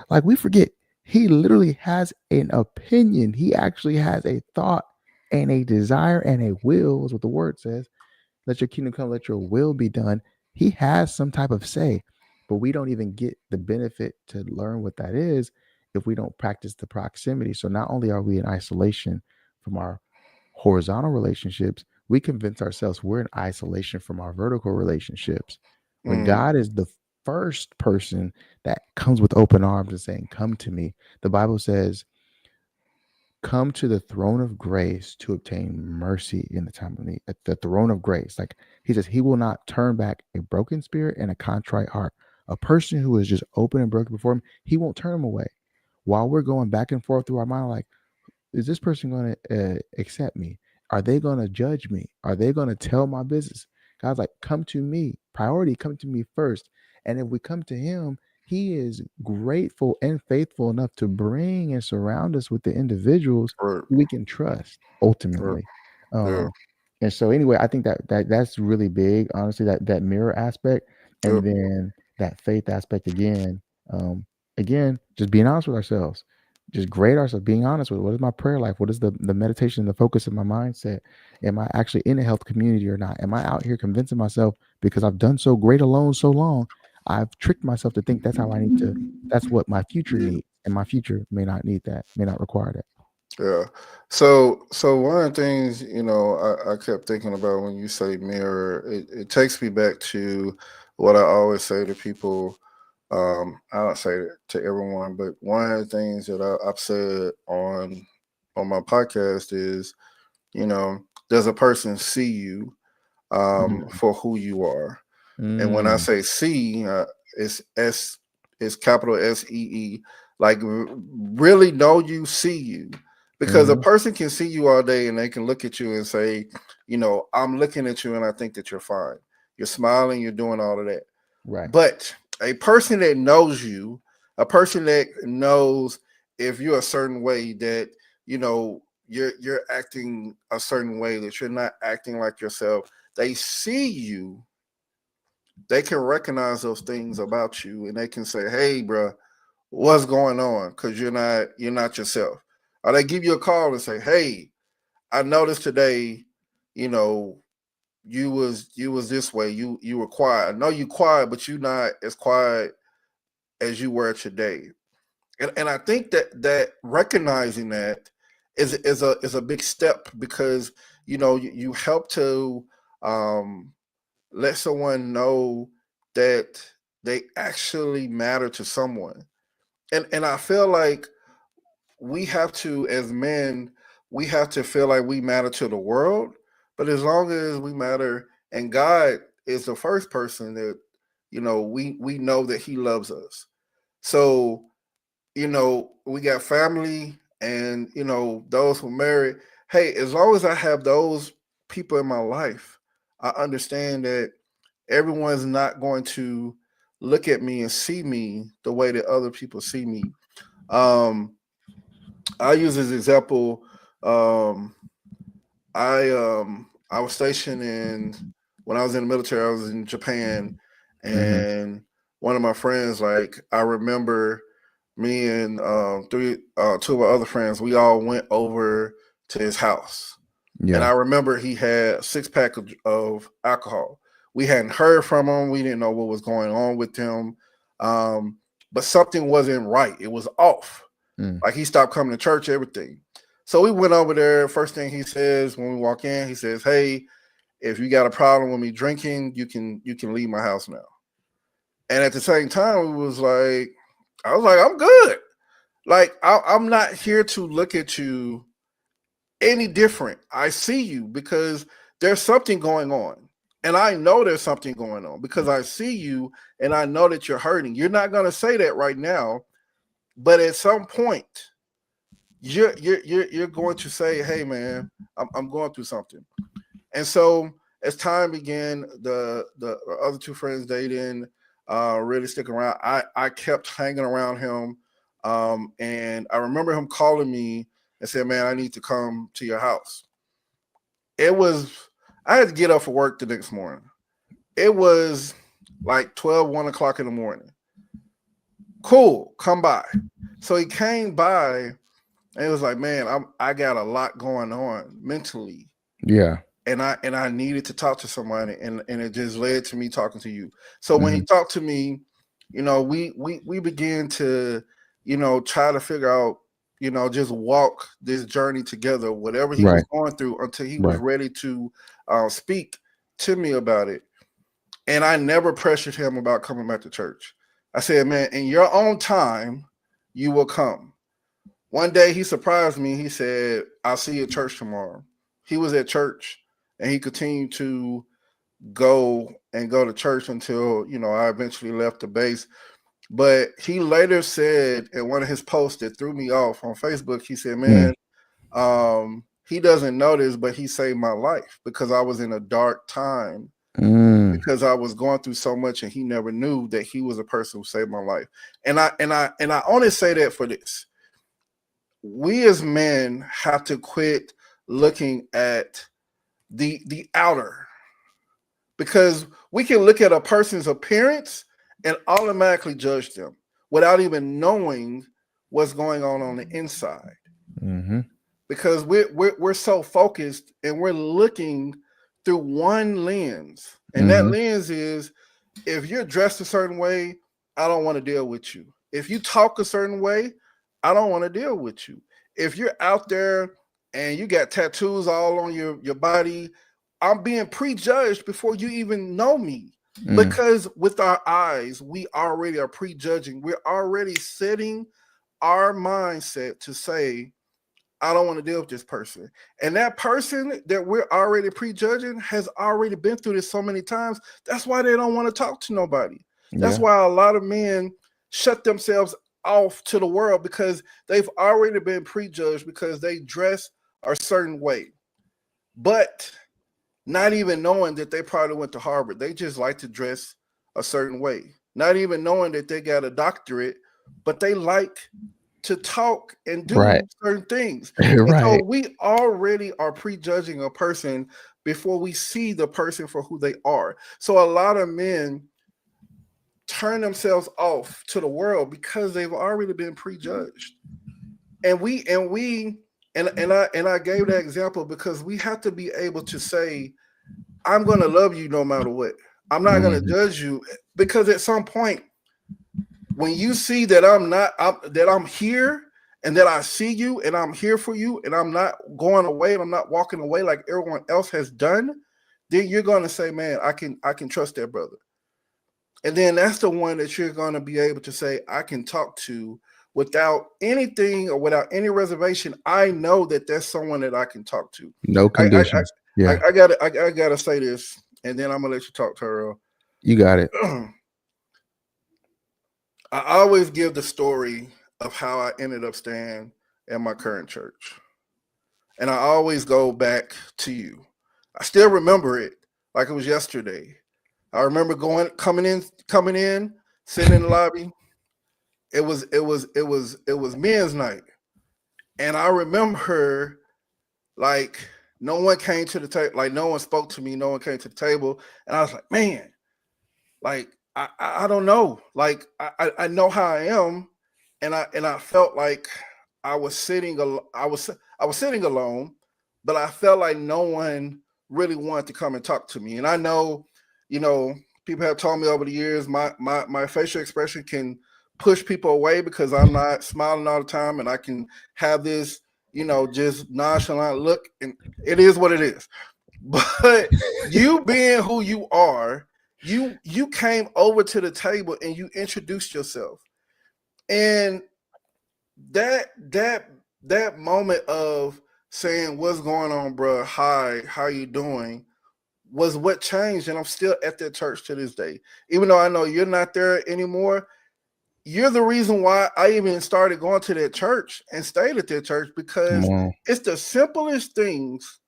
Like we forget, he literally has an opinion. He actually has a thought and a desire and a will, is what the word says. Let your kingdom come, let your will be done. He has some type of say, but we don't even get the benefit to learn what that is if we don't practice the proximity. So not only are we in isolation from our horizontal relationships, we convince ourselves we're in isolation from our vertical relationships. When mm, God is the first person that comes with open arms and saying, come to me. The Bible says, come to the throne of grace to obtain mercy in the time of need. At the throne of grace, like he says, he will not turn back a broken spirit and a contrite heart. A person who is just open and broken before him, he won't turn him away. While we're going back and forth through our mind, like, is this person going to accept me? Are they going to judge me? Are they going to tell my business? God's like, come to me. Priority, come to me first. And if we come to him, he is grateful and faithful enough to bring and surround us with the individuals right, we can trust right, ultimately. yeah, And so anyway, I think that's really big, honestly, that mirror aspect, yep, and then that faith aspect again. Um, Again, just being honest with ourselves, just grade ourselves, being honest with what is my prayer life, what is the meditation, the focus of my mindset, am I actually in a health community or not, am I out here convincing myself because I've done so great alone so long, I've tricked myself to think that's how I need to, that's what my future needs, and my future may not need that, may not require that. yeah. So one of the things, I kept thinking about when you say mirror, it takes me back to what I always say to people. I don't say it to everyone, but one of the things that I've said on my podcast is, does a person see you Mm, for who you are? And when I mm, say see, it's S, it's capital SEE. Like really know you, see you, because a mhm, person can see you all day and they can look at you and say, I'm looking at you and I think that you're fine. You're smiling, you're doing all of that. right. But a person that knows you, a person that knows if you're a certain way, that you're acting a certain way, that you're not acting like yourself. They see you, they can recognize those things about you, and they can say, "Hey, bro, what's going on?" Because you're not yourself. Or they give you a call and say, "Hey, I noticed today, you know, you was this way. You were quiet. I know you quiet, but you're not as quiet as you were today." And I think that recognizing that is a big step, because you help to um, let someone know that they actually matter to someone. And I feel like we have to, as men, we have to feel like we matter to the world. But as long as we matter, and God is the first person that we know that He loves us. So we got family, and those who married. Hey, as long as I have those people in my life, I understand that everyone's not going to look at me and see me the way that other people see me. Um, I use as example. Um, I was stationed in when I was in the military. I was in Japan, Mm-hmm. and one of my friends, like I remember, me and two of our other friends, we all went over to his house, and Yeah. I remember he had a 6 pack of alcohol. We hadn't heard from him. We didn't know what was going on with him, um, but something wasn't right. It was off. Mm. Like he stopped coming to church, everything. So we went over there. First thing he says when we walk in, he says, "Hey, if you got a problem with me drinking, you can leave my house now." And at the same time, we was like, I was like, I'm good. Like I'm not here to look at you any different. I see you because there's something going on. And I know there's something going on because I see you and I know that you're hurting. You're not going to say that right now, but at some point, you're going to say, "Hey, man, I'm going through something." And so as time began, the other two friends they didn't really stick around. I kept hanging around him, and I remember him calling me and said, "Man, I need to come to your house." It was I had to get up for work the next morning. It was like 1 o'clock in the morning. Cool, come by. So he came by and it was like, "Man, I got a lot going on mentally, Yeah. and I needed to talk to somebody, and it just led to me talking to you." So when he Mm-hmm. talked to me, we began to, try to figure out, just walk this journey together, whatever he was Right. going through, until he was Right. ready to speak to me about it. And I never pressured him about coming back to church. I said, "Man, in your own time, you will come." One day he surprised me. He said, "I'll see you at church tomorrow." He was at church and he continued to go to church until, I eventually left the base. But he later said in one of his posts that threw me off on Facebook, he said, Mm. "Man, he doesn't know this, but he saved my life because I was in a dark time, Mm. because I was going through so much, and he never knew that he was a person who saved my life." And I only say that for this: we as men have to quit looking at the outer, because we can look at a person's appearance and automatically judge them without even knowing what's going on the inside, Mm-hmm. because we're so focused and we're looking through one lens, and that Mm-hmm. lens is, if you're dressed a certain way, I don't want to deal with you. If you talk a certain way, I don't want to deal with you. If you're out there and you got tattoos all on your body, I'm being prejudged before you even know me. Mm. Because with our eyes, we already are prejudging. We're already setting our mindset to say, I don't want to deal with this person. And that person that we're already prejudging has already been through this so many times. That's why they don't want to talk to nobody. That's Yeah. why a lot of men shut themselves off to the world, because they've already been prejudged because they dress a certain way. But not even knowing that they probably went to Harvard. They just like to dress a certain way. Not even knowing that they got a doctorate, but they like to talk and Right. do certain things. And so Right. we already are prejudging a person before we see the person for who they are. So a lot of men turn themselves off to the world because they've already been prejudged. And I gave that example because we have to be able to say, I'm going to love you no matter what. I'm not going to Mm-hmm. judge you, because at some point, when you see that I'm here, and that I see you and I'm here for you, and I'm not going away and I'm not walking away like everyone else has done, then you're going to say, "Man, I can trust that brother." And then that's the one that you're going to be able to say, "I can talk to without anything or without any reservation. I know that there's someone that I can talk to." No I I conditions. Yeah. I gotta say this, and then I'm gonna let you talk, Terrell. You got it. I always give the story of how I ended up staying at my current church, and I always go back to you. I still remember it like it was yesterday. I remember coming in, sitting in the lobby. It was men's night, And I remember like no one came to the table, like no one spoke to me, no one came to the table, and I was like, man, like I don't know, like I know how I am, and I felt like I was sitting I was sitting alone, but I felt like no one really wanted to come and talk to me. And I know, you know, people have told me over the years my facial expression can push people away because I'm not smiling all the time, and I can have this, you know, just nonchalant look, and it is what it is. But you being who you are, you came over to the table and you introduced yourself. And that that that moment of saying, what's going on, bro? Hi, how you doing? Was what changed, and I'm still at that church to this day. Even though I know you're not there anymore, you're the reason why I even started going to that church and stayed at that church, Come because on. it's the simplest things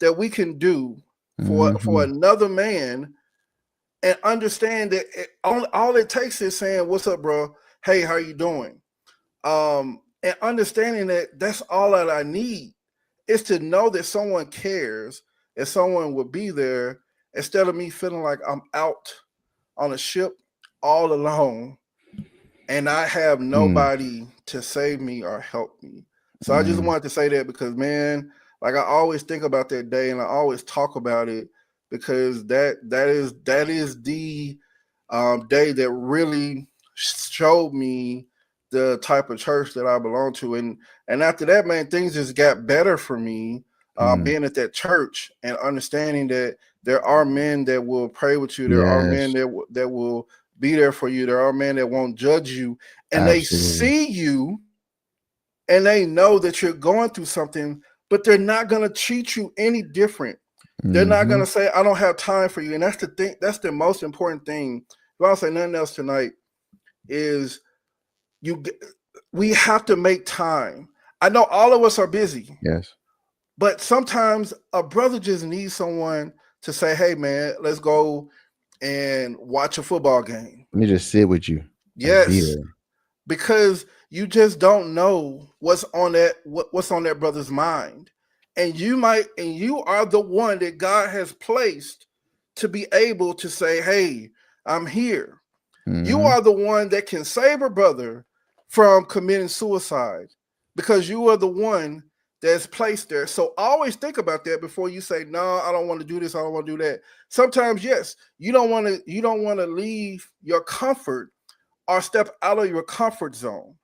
that we can do for Hmm. another man, and understand that all it takes is saying, what's up, bro? Hey, how you doing? And understanding that that's all that I need is to know that someone cares and someone will be there, instead of me feeling like I'm out on a ship all alone and I have Mm. nobody to save me or help me. So I just Mm. wanted to say that because, man, like I always think about that day and I always talk about it, because that is the day that really showed me the type of church that I belong to. And after that, man, things just got better for me. Mm. Being at that church and understanding that there are men that will pray with you, there are men Yes, that will be there for you. There are men that won't judge you, and they absolutely. see you and they know that you're going through something, but they're not going to treat you any different. They're not going Hmm. to say, I don't have time for you. And that's the thing, that's the most important thing. If I don't say nothing else tonight, is you we have to make time. I know all of us are busy, Yes. but sometimes a brother just needs someone to say, hey man, let's go and watch a football game. Let me just sit with you. Like be Yes, there. because you just don't know what's on that brother's mind, and you are the one that God has placed to be able to say, hey, I'm here. You Hmm. are the one that can save a brother from committing suicide, because you are the one that's placed there. So always think about that before you say, no, I don't want to do this, I don't want to do that. Sometimes, yes, you don't want to leave your comfort or step out of your comfort zone.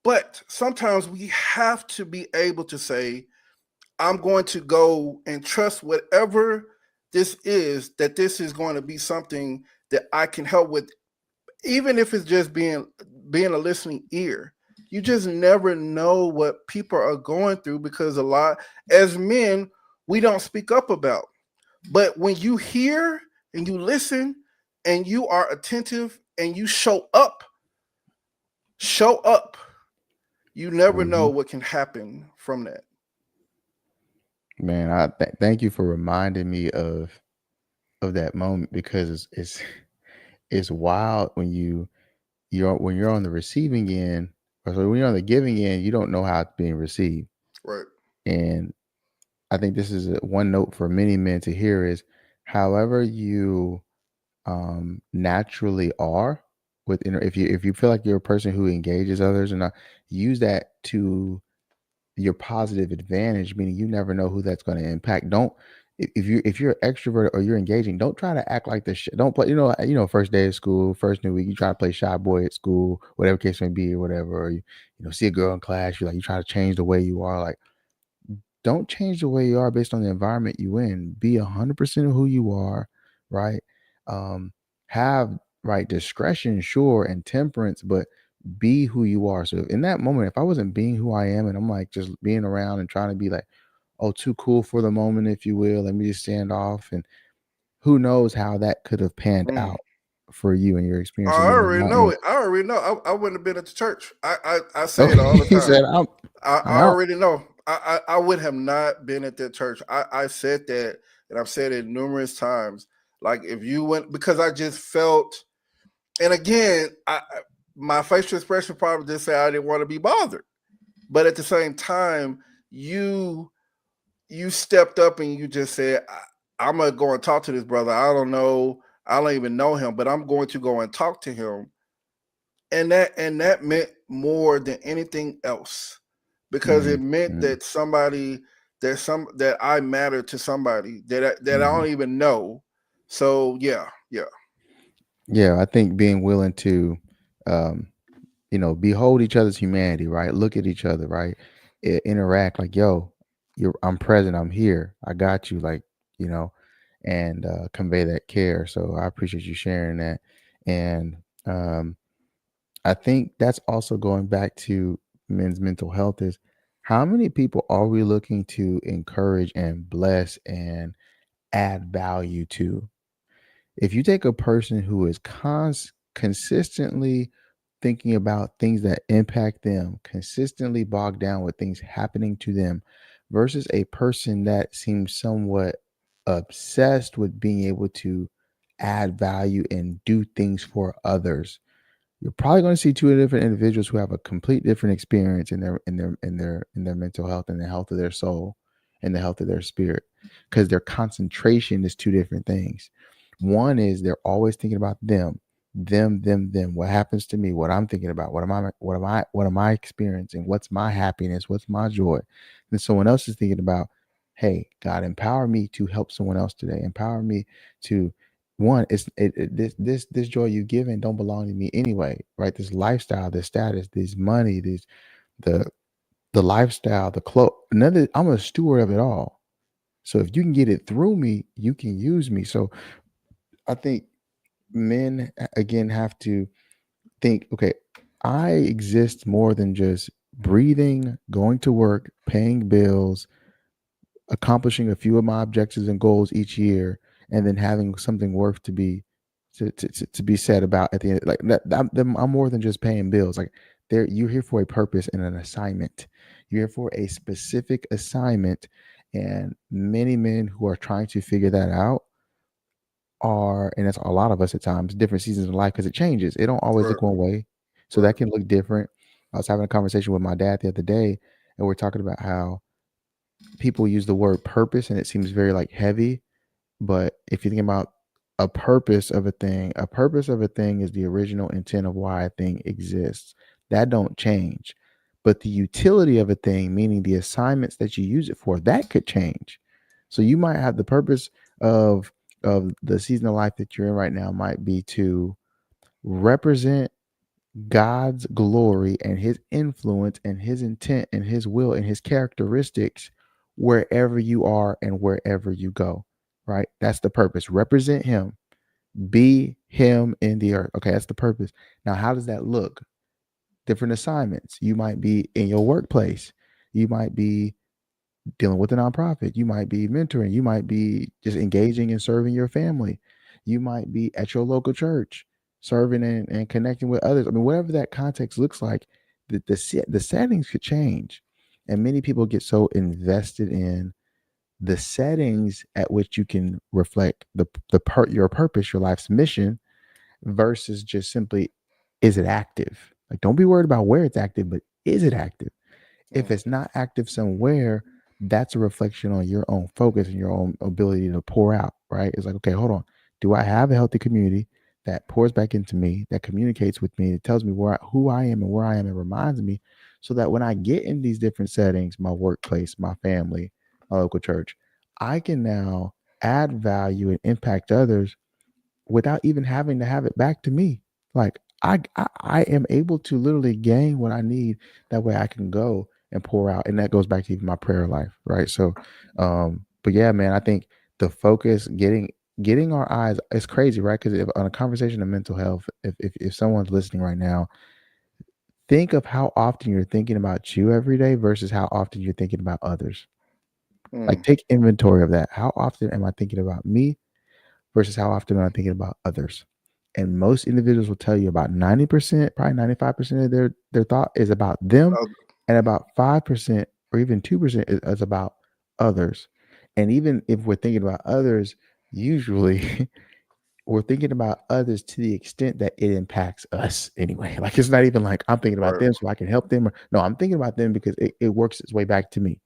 But sometimes we have to be able to say, I'm going to go and trust whatever this is, that this is going to be something that I can help with, even if it's just being a listening ear. You just never know what people are going through, because a lot, as men, we don't speak up about. But when you hear and you listen and you are attentive and you show up, you never know Hmm. what can happen from that. Man, I thank you for reminding me of that moment because it's wild when you're on the receiving end, or so when you're on the giving end, you don't know how it's being received. Right. And I think this is one note for many men to hear is, however you naturally are within, if you feel like you're a person who engages others, and use that to your positive advantage, meaning you never know who that's going to impact. Don't if you're an extrovert or you're engaging, don't try to act like this. Don't play. First day of school, first new week, you try to play shy boy at school, whatever case may be, or whatever. Or you see a girl in class, you try to change the way you are. Like, don't change the way you are based on the environment you in. Be 100% of who you are, right? Um, have right discretion, sure, and temperance, but be who you are. So in that moment, if I wasn't being who I am and I'm like just being around and trying to be like, oh, too cool for the moment, if you will, let me just stand off. And who knows how that could have panned Mm. out for you and your experience of I living already out know in. it. I already know. I wouldn't have been at the church. I Oh, say it all the he said, time. I I'm out. already know. I would have not been at that church. I said that, and I've said it numerous times. Like if you went, because I just felt, and again, my facial expression probably just say I didn't want to be bothered. but at the same time, you you stepped up and you just said, I'm gonna go and talk to this brother. I don't know, I don't even know him, but I'm going to go and talk to him. And that meant more than anything else, because it Mm, meant mm. that somebody, that I mattered to somebody that I Mhm. don't even know. So yeah, yeah. Yeah, I think being willing to, um, behold each other's humanity, right? Look at each other, right? Interact like, yo, I'm present, I'm here, I got you, like, you know, and convey that care. So I appreciate you sharing that. And um, I think that's also going back to men's mental health is how many people are we looking to encourage and bless and add value to? If you take a person who is consistently thinking about things that impact them, consistently bogged down with things happening to them, versus a person that seems somewhat obsessed with being able to add value and do things for others, you're probably going to see two different individuals who have a complete different experience in their mental health and the health of their soul and the health of their spirit, because their concentration is two different things. One is they're always thinking about them, what happens to me, what I'm thinking about, what am I experiencing, what's my happiness, what's my joy. And someone else is thinking about, hey, God, empower me to help someone else today, empower me to, one, this joy you given don't belong to me anyway, right? This lifestyle, this status, this money, this the the lifestyle, the clothes, another, I'm a steward of it all. So if you can get it through me, you can use me. So I think men again have to think, okay, I exist more than just breathing, going to work, paying bills, accomplishing a few of my objectives and goals each year, and then having something worth to be said about at the end. Like that, I'm more than just paying bills. Like, there, you're here for a purpose and an assignment. You're here for a specific assignment, and many men who are trying to figure that out are, and that's a lot of us at times, different seasons of life, because it changes. It don't always Right, look one way, so right. that can look different. I was having a conversation with my dad the other day, and we're talking about how people use the word purpose and it seems very like heavy. But if you think about a purpose of a thing is the original intent of why a thing exists. That don't change. But the utility of a thing, meaning the assignments that you use it for, that could change. So you might have the purpose of the season of life that you're in right now might be to represent God's glory and his influence and his intent and his will and his characteristics wherever you are and wherever you go, right? That's the purpose. Represent him, be him in the earth. Okay, that's the purpose. Now, how does that look? Different assignments. You might be in your workplace, you might be dealing with a nonprofit, you might be mentoring, you might be just engaging and serving your family, you might be at your local church serving and connecting with others. I mean, whatever that context looks like, the settings could change. And many people get so invested in the settings at which you can reflect your purpose, your life's mission, versus just simply, is it active? Like, don't be worried about where it's active, but is it active? If Mm, it's not active somewhere, that's a reflection on your own focus and your own ability to pour out, right? It's like, okay, hold on. Do I have a healthy community that pours back into me, that communicates with me, that tells me who I am and where I am, and reminds me, so that when I get in these different settings, my workplace, my family, my local church, I can now add value and impact others without even having to have it back to me. Like, I am able to literally gain what I need. That way I can go and pour out. And that goes back to even my prayer life. Right. So but yeah, man, I think the focus, getting our eyes, it's crazy, right? Because on a conversation of mental health, if someone's listening right now, think of how often you're thinking about you every day versus how often you're thinking about others. Like, mm. take inventory of that. How often am I thinking about me versus how often am I thinking about others? And most individuals will tell you about 90%, probably 95% of their thought is about them, Uh, and about 5% or even 2% is about others. And even if we're thinking about others, usually we're thinking about others to the extent that it impacts us anyway. Like it's not even like I'm thinking about Right. them so I can help them. Or, no, I'm thinking about them because it works its way back to me.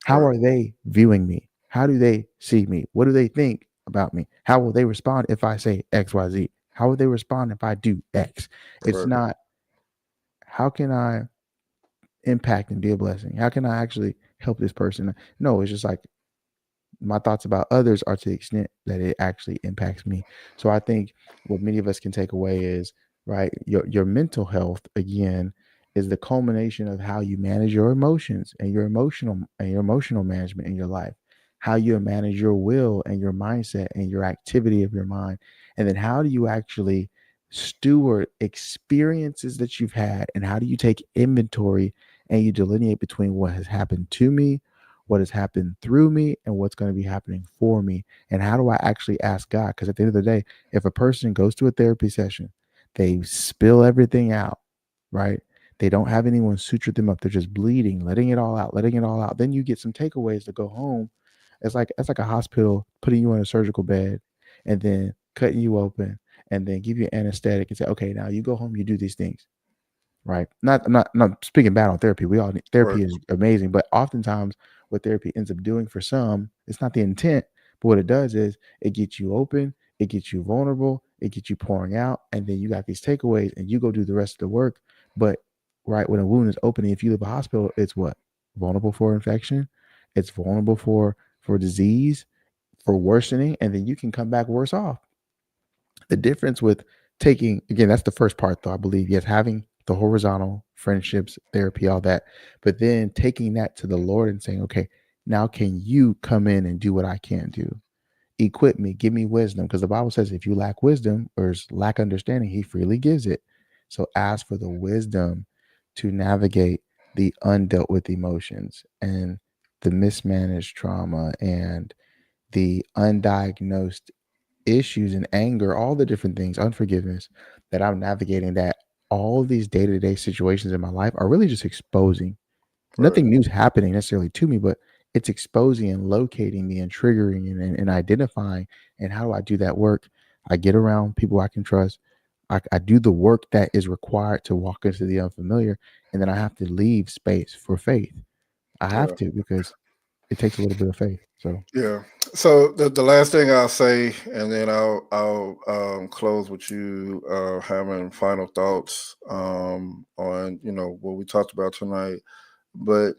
How Right. are they viewing me? How do they see me? What do they think about me? How will they respond if I say XYZ? How will they respond if I do X? It's Correct. not how can I impact and be a blessing? How can I actually help this person? No, it's just like my thoughts about others are to the extent that it actually impacts me. So I think what many of us can take away is right your mental health again is the culmination of how you manage your emotions and your emotional management in your life, how you manage your will and your mindset and your activity of your mind, and then how do you actually steward experiences that you've had and how do you take inventory and you delineate between what has happened to me, what has happened through me, and what's going to be happening for me. And how do I actually ask God? Because at the end of the day, if a person goes to a therapy session, they spill everything out, right? They don't have anyone suture them up. They're just bleeding, letting it all out, letting it all out. Then you get some takeaways to go home. It's like a hospital putting you on a surgical bed and then cutting you open and then give you anesthetic and say, okay, now you go home, you do these things. Right. I'm not speaking bad on therapy. We all need Right. therapy is amazing, but oftentimes what therapy ends up doing for some, it's not the intent, but what it does is it gets you open, it gets you vulnerable, it gets you pouring out, and then you got these takeaways and you go do the rest of the work. But right when a wound is opening, if you leave a hospital, it's what? Vulnerable for infection, it's vulnerable for disease, for worsening, and then you can come back worse off. The difference with taking again, that's the first part though, I believe. Yes, having the horizontal friendships, therapy, all that, but then taking that to the Lord and saying, okay, now can you come in and do what I can't do? Equip me, give me wisdom. Because the Bible says if you lack wisdom or lack understanding, he freely gives it. So ask for the wisdom to navigate the undealt with emotions and the mismanaged trauma and the undiagnosed issues and anger, all the different things, unforgiveness that I'm navigating, that all these day to day situations in my life are really just exposing. Right. Nothing new's happening necessarily to me, but it's exposing and locating me and triggering and identifying. And how do I do that work? I get around people I can trust. I do the work that is required to walk into the unfamiliar. And then I have to leave space for faith. I have Yeah. to because it takes a little bit of faith. So, Yeah. So the last thing I'll say, and then I'll close with you having final thoughts on what we talked about tonight. But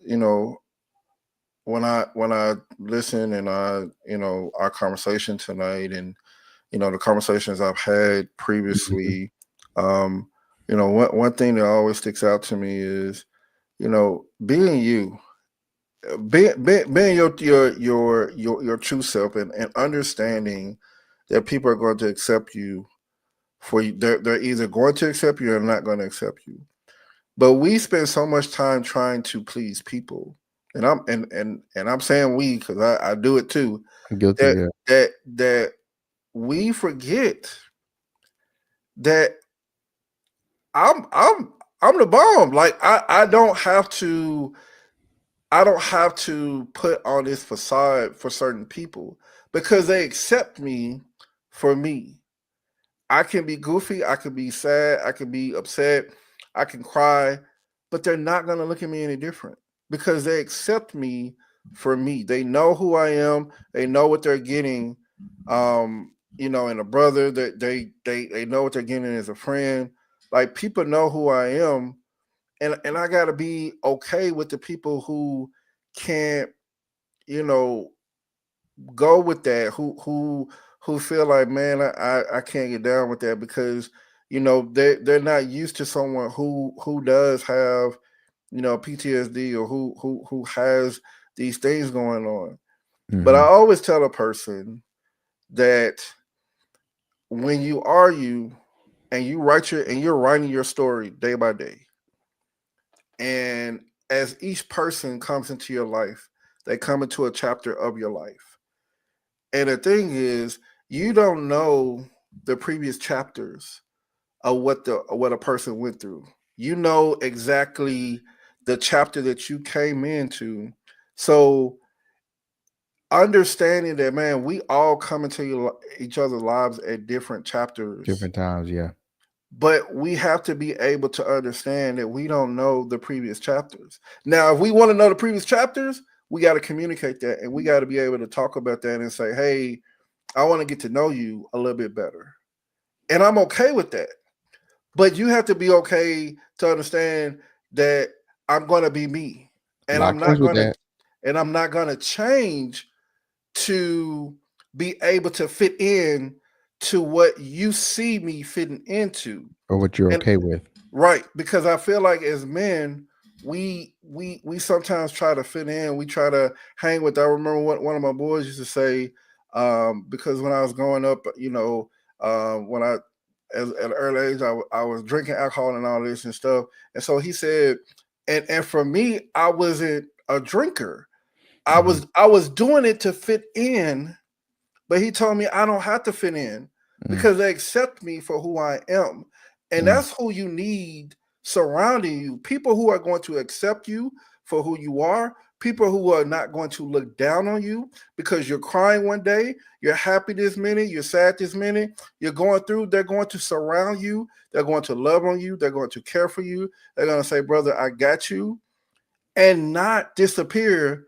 when I listen and our conversation tonight and the conversations I've had mhm, previously, um, one thing that always sticks out to me is being you, being your true self, and understanding that people are going to accept you for you. They're either going to accept you or not going to accept you. But we spend so much time trying to please people, and I'm saying we because I do it too. I'm guilty. That Yeah. that we forget that I'm I'm the bomb. Like I don't have to put on this facade for certain people because they accept me for me. I can be goofy, I can be sad, I can be upset, I can cry, but they're not going to look at me any different because they accept me for me. They know who I am, they know what they're getting in a brother, that they know what they're getting as a friend. Like people know who I am, and I got to be okay with the people who can't, you know, go with that, who feel like, man, I can't get down with that because they're not used to someone who does have PTSD, or who has these things going on. But I Hmm. always tell a person that when you are you, and you're writing your story day by day, and as each person comes into your life, they come into a chapter of your life. And the thing is, you don't know the previous chapters of what a person went through. You know exactly the chapter that you came into. So understanding that, man, we all come into each other's lives at different chapters, Different times, yeah. but we have to be able to understand that we don't know the previous chapters. Now, if we want to know the previous chapters, we got to communicate that, and we got to be able to talk about that and say, hey, I want to get to know you a little bit better. And I'm okay with that. But you have to be okay to understand that I'm going to be me, A and lot I'm comes not with going to that, change to be able to fit in to what you see me fitting into. or what you're And okay with. right, because I feel like as men, we sometimes try to fit in. We try to hang with. I remember what one of my boys used to say, because when I was growing up, when I at an early age, I was drinking alcohol and all this and stuff. And so he said, and for me, I wasn't a drinker. Hmm. I was doing it to fit in, but he told me I don't have to fit in Mm, because they accept me for who I am. And mm, that's who you need surrounding you. People who are going to accept you for who you are, people who are not going to look down on you because you're crying one day, you're happy this minute, you're sad this minute, you're going through, they're going to surround you, they're going to love on you, they're going to care for you, they're going to say, brother, I got you, and not disappear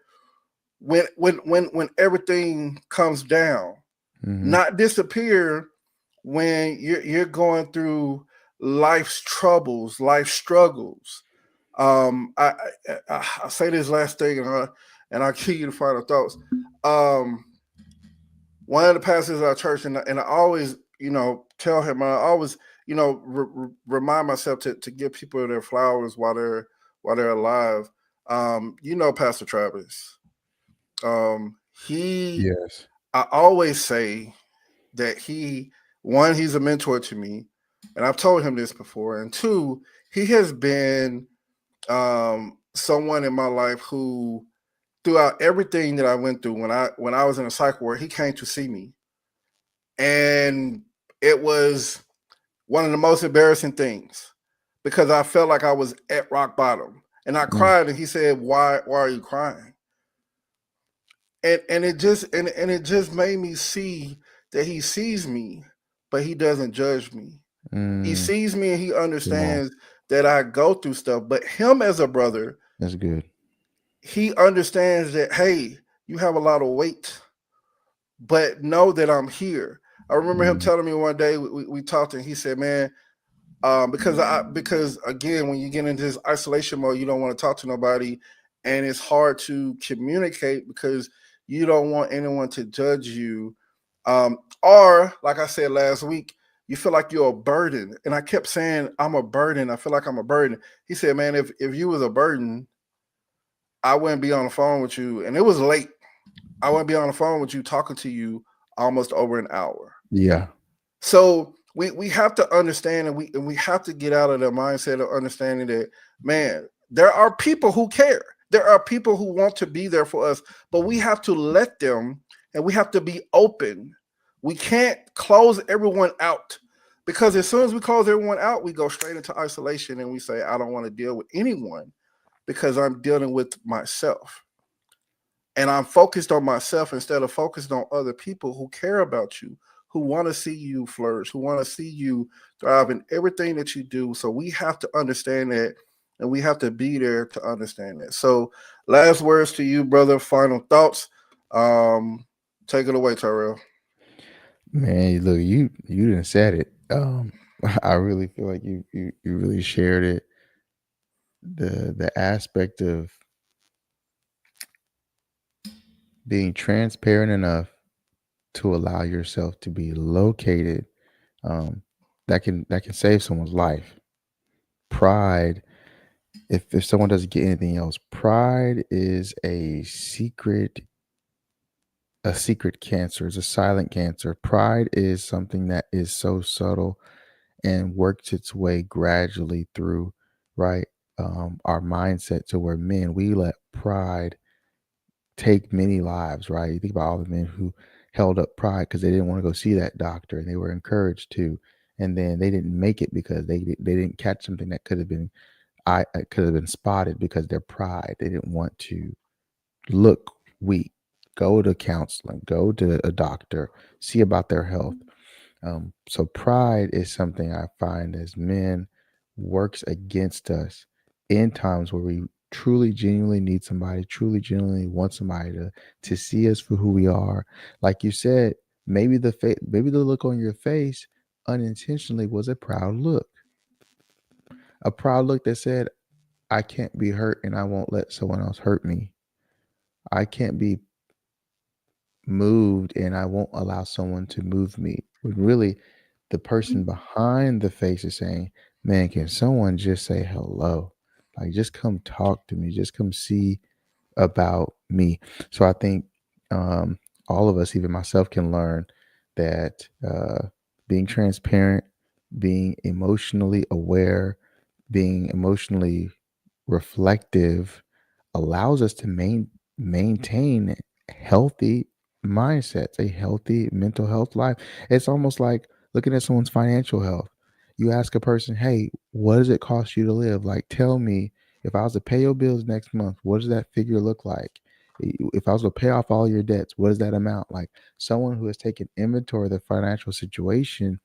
when everything comes down, mm-hmm. not disappear when you're going through life's troubles, life struggles. I say this last thing, and I'll give you the final thoughts. Um, One of the pastors of our church, and I always, tell him, I always, remind myself to give people their flowers while they're alive. Pastor Travis. Um, he, Yes. I always say that he's a mentor to me, and I've told him this before, and two, he has been someone in my life who, throughout everything that I went through, when I was in a psych ward, he came to see me, and it was one of the most embarrassing things because I felt like I was at rock bottom, and I Mm, cried, and he said, why are you crying?" And it just made me see that he sees me, but he doesn't judge me. He mm, sees me and he come on. understands that I go through stuff. But him as a brother, That's good. he understands that, hey, you have a lot of weight, but know that I'm here. I remember him Mm, telling me one day we talked, and he said, "Man, because again, when you get into this isolation mode, you don't want to talk to nobody, and it's hard to communicate because you don't want anyone to judge you, or like I said last week, you feel like you're a burden." And I kept saying, "I'm a burden. I feel like I'm a burden." He said, "Man, if you was a burden, I wouldn't be on the phone with you, and it was late. I wouldn't be on the phone with you talking to you almost over an hour." yeah. So we have to understand, and we have to get out of the mindset of understanding that, man, there are people who care. There are people who want to be there for us, but we have to let them, and we have to be open. We can't close everyone out, because as soon as we close everyone out, we go straight into isolation, and we say, I don't want to deal with anyone because I'm dealing with myself, and I'm focused on myself instead of focused on other people who care about you, who want to see you flourish, who want to see you thrive in everything that you do. So we have to understand that, and we have to be there to understand that. So, last words to you, brother. Final thoughts. Um, Take it away, Tyrell. Man, look, you didn't said it. I really feel like you really shared it. The aspect of being transparent enough to allow yourself to be located, um, that can save someone's life. Pride, if someone doesn't get anything else, pride is a secret cancer. It's a silent cancer. Pride is something that is so subtle and works its way gradually through, right? Our mindset to where men, we let pride take many lives, right? You think about all the men who held up pride because they didn't want to go see that doctor and they were encouraged to, and then they didn't make it because they didn't catch something that could have been spotted because their pride. They didn't want to look weak, go to counseling, go to a doctor, see about their health. So pride is something I find as men works against us in times where we truly genuinely need somebody, truly genuinely want somebody to see us for who we are. Like you said, maybe the look on your face unintentionally was a proud look. A proud look that said, I can't be hurt and I won't let someone else hurt me. I can't be moved and I won't allow someone to move me. When really the person behind the face is saying, man, can someone just say hello? Like, just come talk to me, just come see about me. So I think um, all of us, even myself, can learn that being transparent, being emotionally aware, being emotionally reflective allows us to maintain healthy mindsets, a healthy mental health life. It's almost like looking at someone's financial health. You ask a person, hey, what does it cost you to live? Like, tell me, if I was to pay your bills next month, what does that figure look like? If I was to pay off all your debts, what does that amount like? Someone who has taken inventory of their financial situation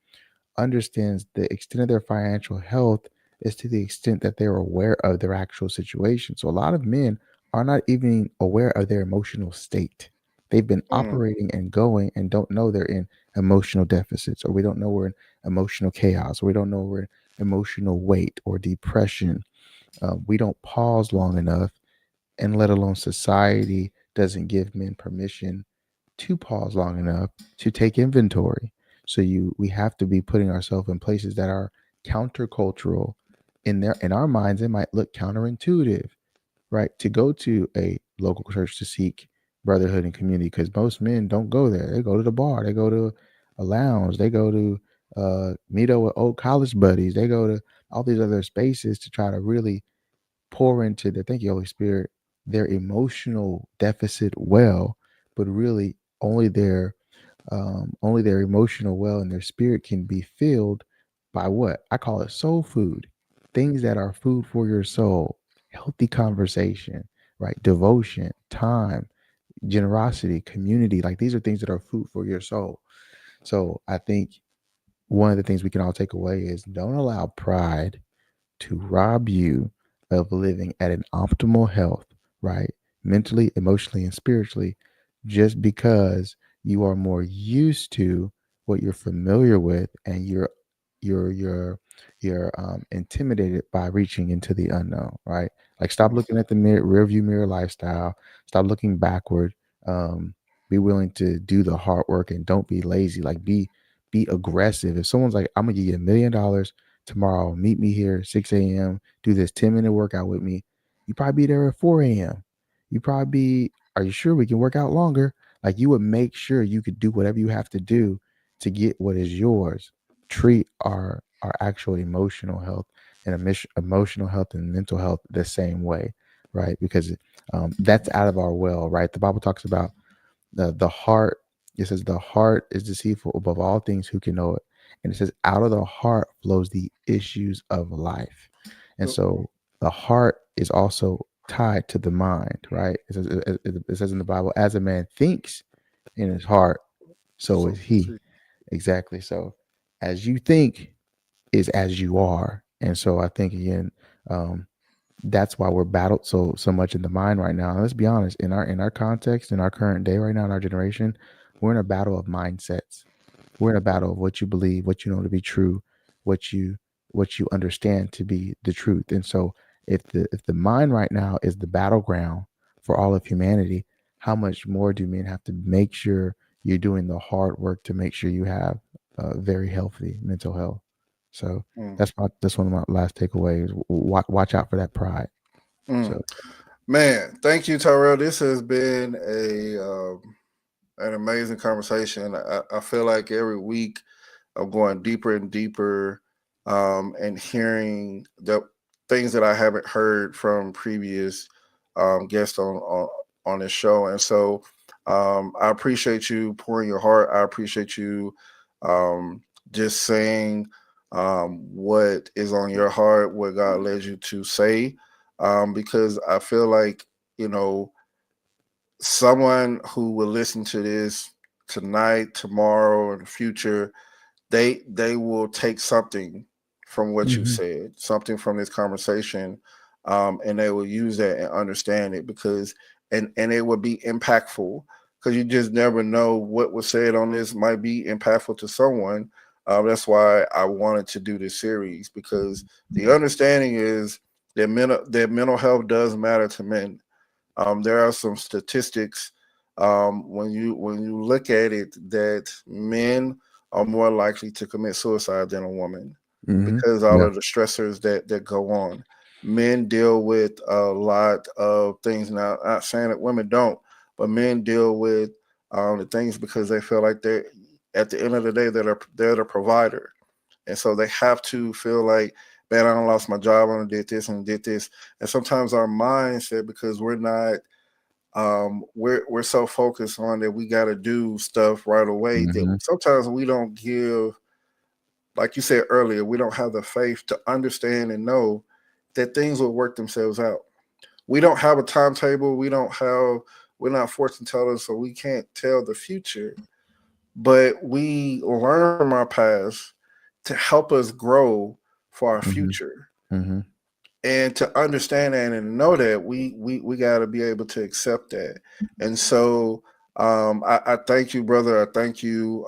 understands the extent of their financial health is to the extent that they're aware of their actual situation. So a lot of men are not even aware of their emotional state. They've been mm, operating and going and don't know they're in emotional deficits, or we don't know we're in emotional chaos, or we don't know we're in emotional weight or depression. We don't pause long enough, and let alone society doesn't give men permission to pause long enough to take inventory. So we have to be putting ourselves in places that are countercultural. In our minds, it might look counterintuitive, right? To go to a local church to seek brotherhood and community, because most men don't go there. They go to the bar, they go to a lounge, they go to meet up with old college buddies, they go to all these other spaces to try to really pour into the, thank you, Holy Spirit, their emotional deficit well, but really only their emotional well and their spirit can be filled by what I call it soul food, things that are food for your soul, healthy conversation, right? Devotion, time, generosity, community. Like, these are things that are food for your soul. So I think one of the things we can all take away is don't allow pride to rob you of living at an optimal health, right? Mentally, emotionally, and spiritually, just because you are more used to what you're familiar with, and you're you're you're intimidated by reaching into the unknown, right? Like, stop mm, looking at the rear view mirror lifestyle. Stop looking backward. Um, be willing to do the hard work and don't be lazy. Like, be aggressive. If someone's like, I'm gonna give you $1 million tomorrow, meet me here 6 a.m., do this 10-minute workout with me, you probably be there at 4 a.m. You probably be, are you sure we can work out longer? Like, you would make sure you could do whatever you have to do to get what is yours. Treat our actual emotional health and emotional health and mental health the same way, right? Because that's out of our well, right? The Bible talks about the heart. It says the heart is deceitful above all things, who can know it? And it says out of the heart flows the issues of life. And yep, so the heart is also tied to the mind, right? It says in the Bible, as a man thinks in his heart, so so is he. Exactly. So as you think is as you are. And so I think, again, um, that's why we're battled so much in the mind right now. And let's be honest, in our context, in our current day right now, in our generation, we're in a battle of mindsets. We're in a battle of what you believe, what you know to be true, what you what you understand to be the truth. And so if the mind right now is the battleground for all of humanity, how much more do men have to make sure you're doing the hard work to make sure you have very healthy mental health? So mm, that's one of my last takeaways. Watch out for that pride. mm. So Man, thank you, Tyrell. This has been a an amazing conversation. I feel like every week I'm going deeper and deeper, and hearing the things that I haven't heard from previous guests on this show. And so I appreciate you pouring your heart. I appreciate you um, just saying what is on your heart, what God led you to say, because I feel like, you know, someone who will listen to this tonight, tomorrow, or in the future, they will take something from what you Hmm. said, something from this conversation, and they will use that and understand it because and it will be impactful because you just never know what was said on this might be impactful to someone. That's why I wanted to do this series because the understanding is that mental health does matter to men. There are some statistics when you look at it that men are more likely to commit suicide than a woman Hmm. because all Yeah. of the stressors that go on. Men deal with a lot of things. Now, I'm not saying that women don't, but men deal with the things because they feel like they're at the end of the day they're the provider, and so they have to feel like, man, I done lost my job, I done did this and did this, and sometimes our mindset because we're not we're so focused on that we got to do stuff right away that Hmm. sometimes we don't give, like you said earlier, we don't have the faith to understand and know that things will work themselves out. We don't have a timetable. We're not fortune tellers, so we can't tell the future. But we learn from our past to help us grow for our Hmm. future. Hmm. And to understand that and know that we got to be able to accept that. And so I thank you, brother. I thank you.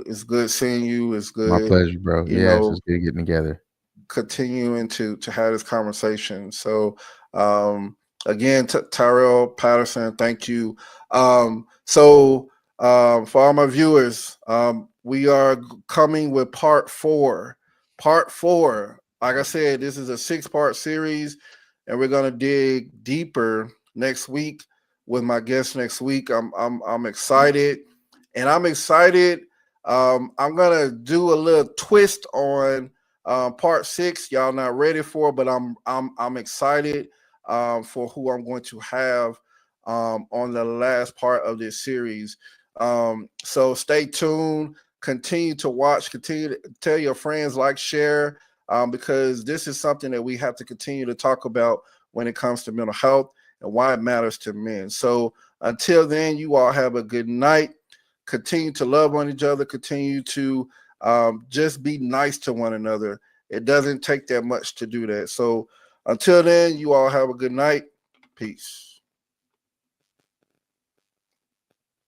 It's good seeing you. It's My good, pleasure, bro. you Yes, know, it's good getting together. continuing to have this conversation. So um, again, Tyrell Patterson, thank you. For all my viewers, we are coming with part four. Part four. Like I said, this is a six-part series, and we're gonna dig deeper next week with my guest next week. I'm excited, and I'm excited. I'm gonna do a little twist on part six. Y'all not ready for, but I'm excited for who I'm going to have on the last part of this series. So stay tuned. Continue to watch. Continue to tell your friends, like, share, because this is something that we have to continue to talk about when it comes to mental health and why it matters to men. So until then, you all have a good night. Continue to love on each other. Continue to just be nice to one another. It doesn't take that much to do that. So until then, you all have a good night. Peace.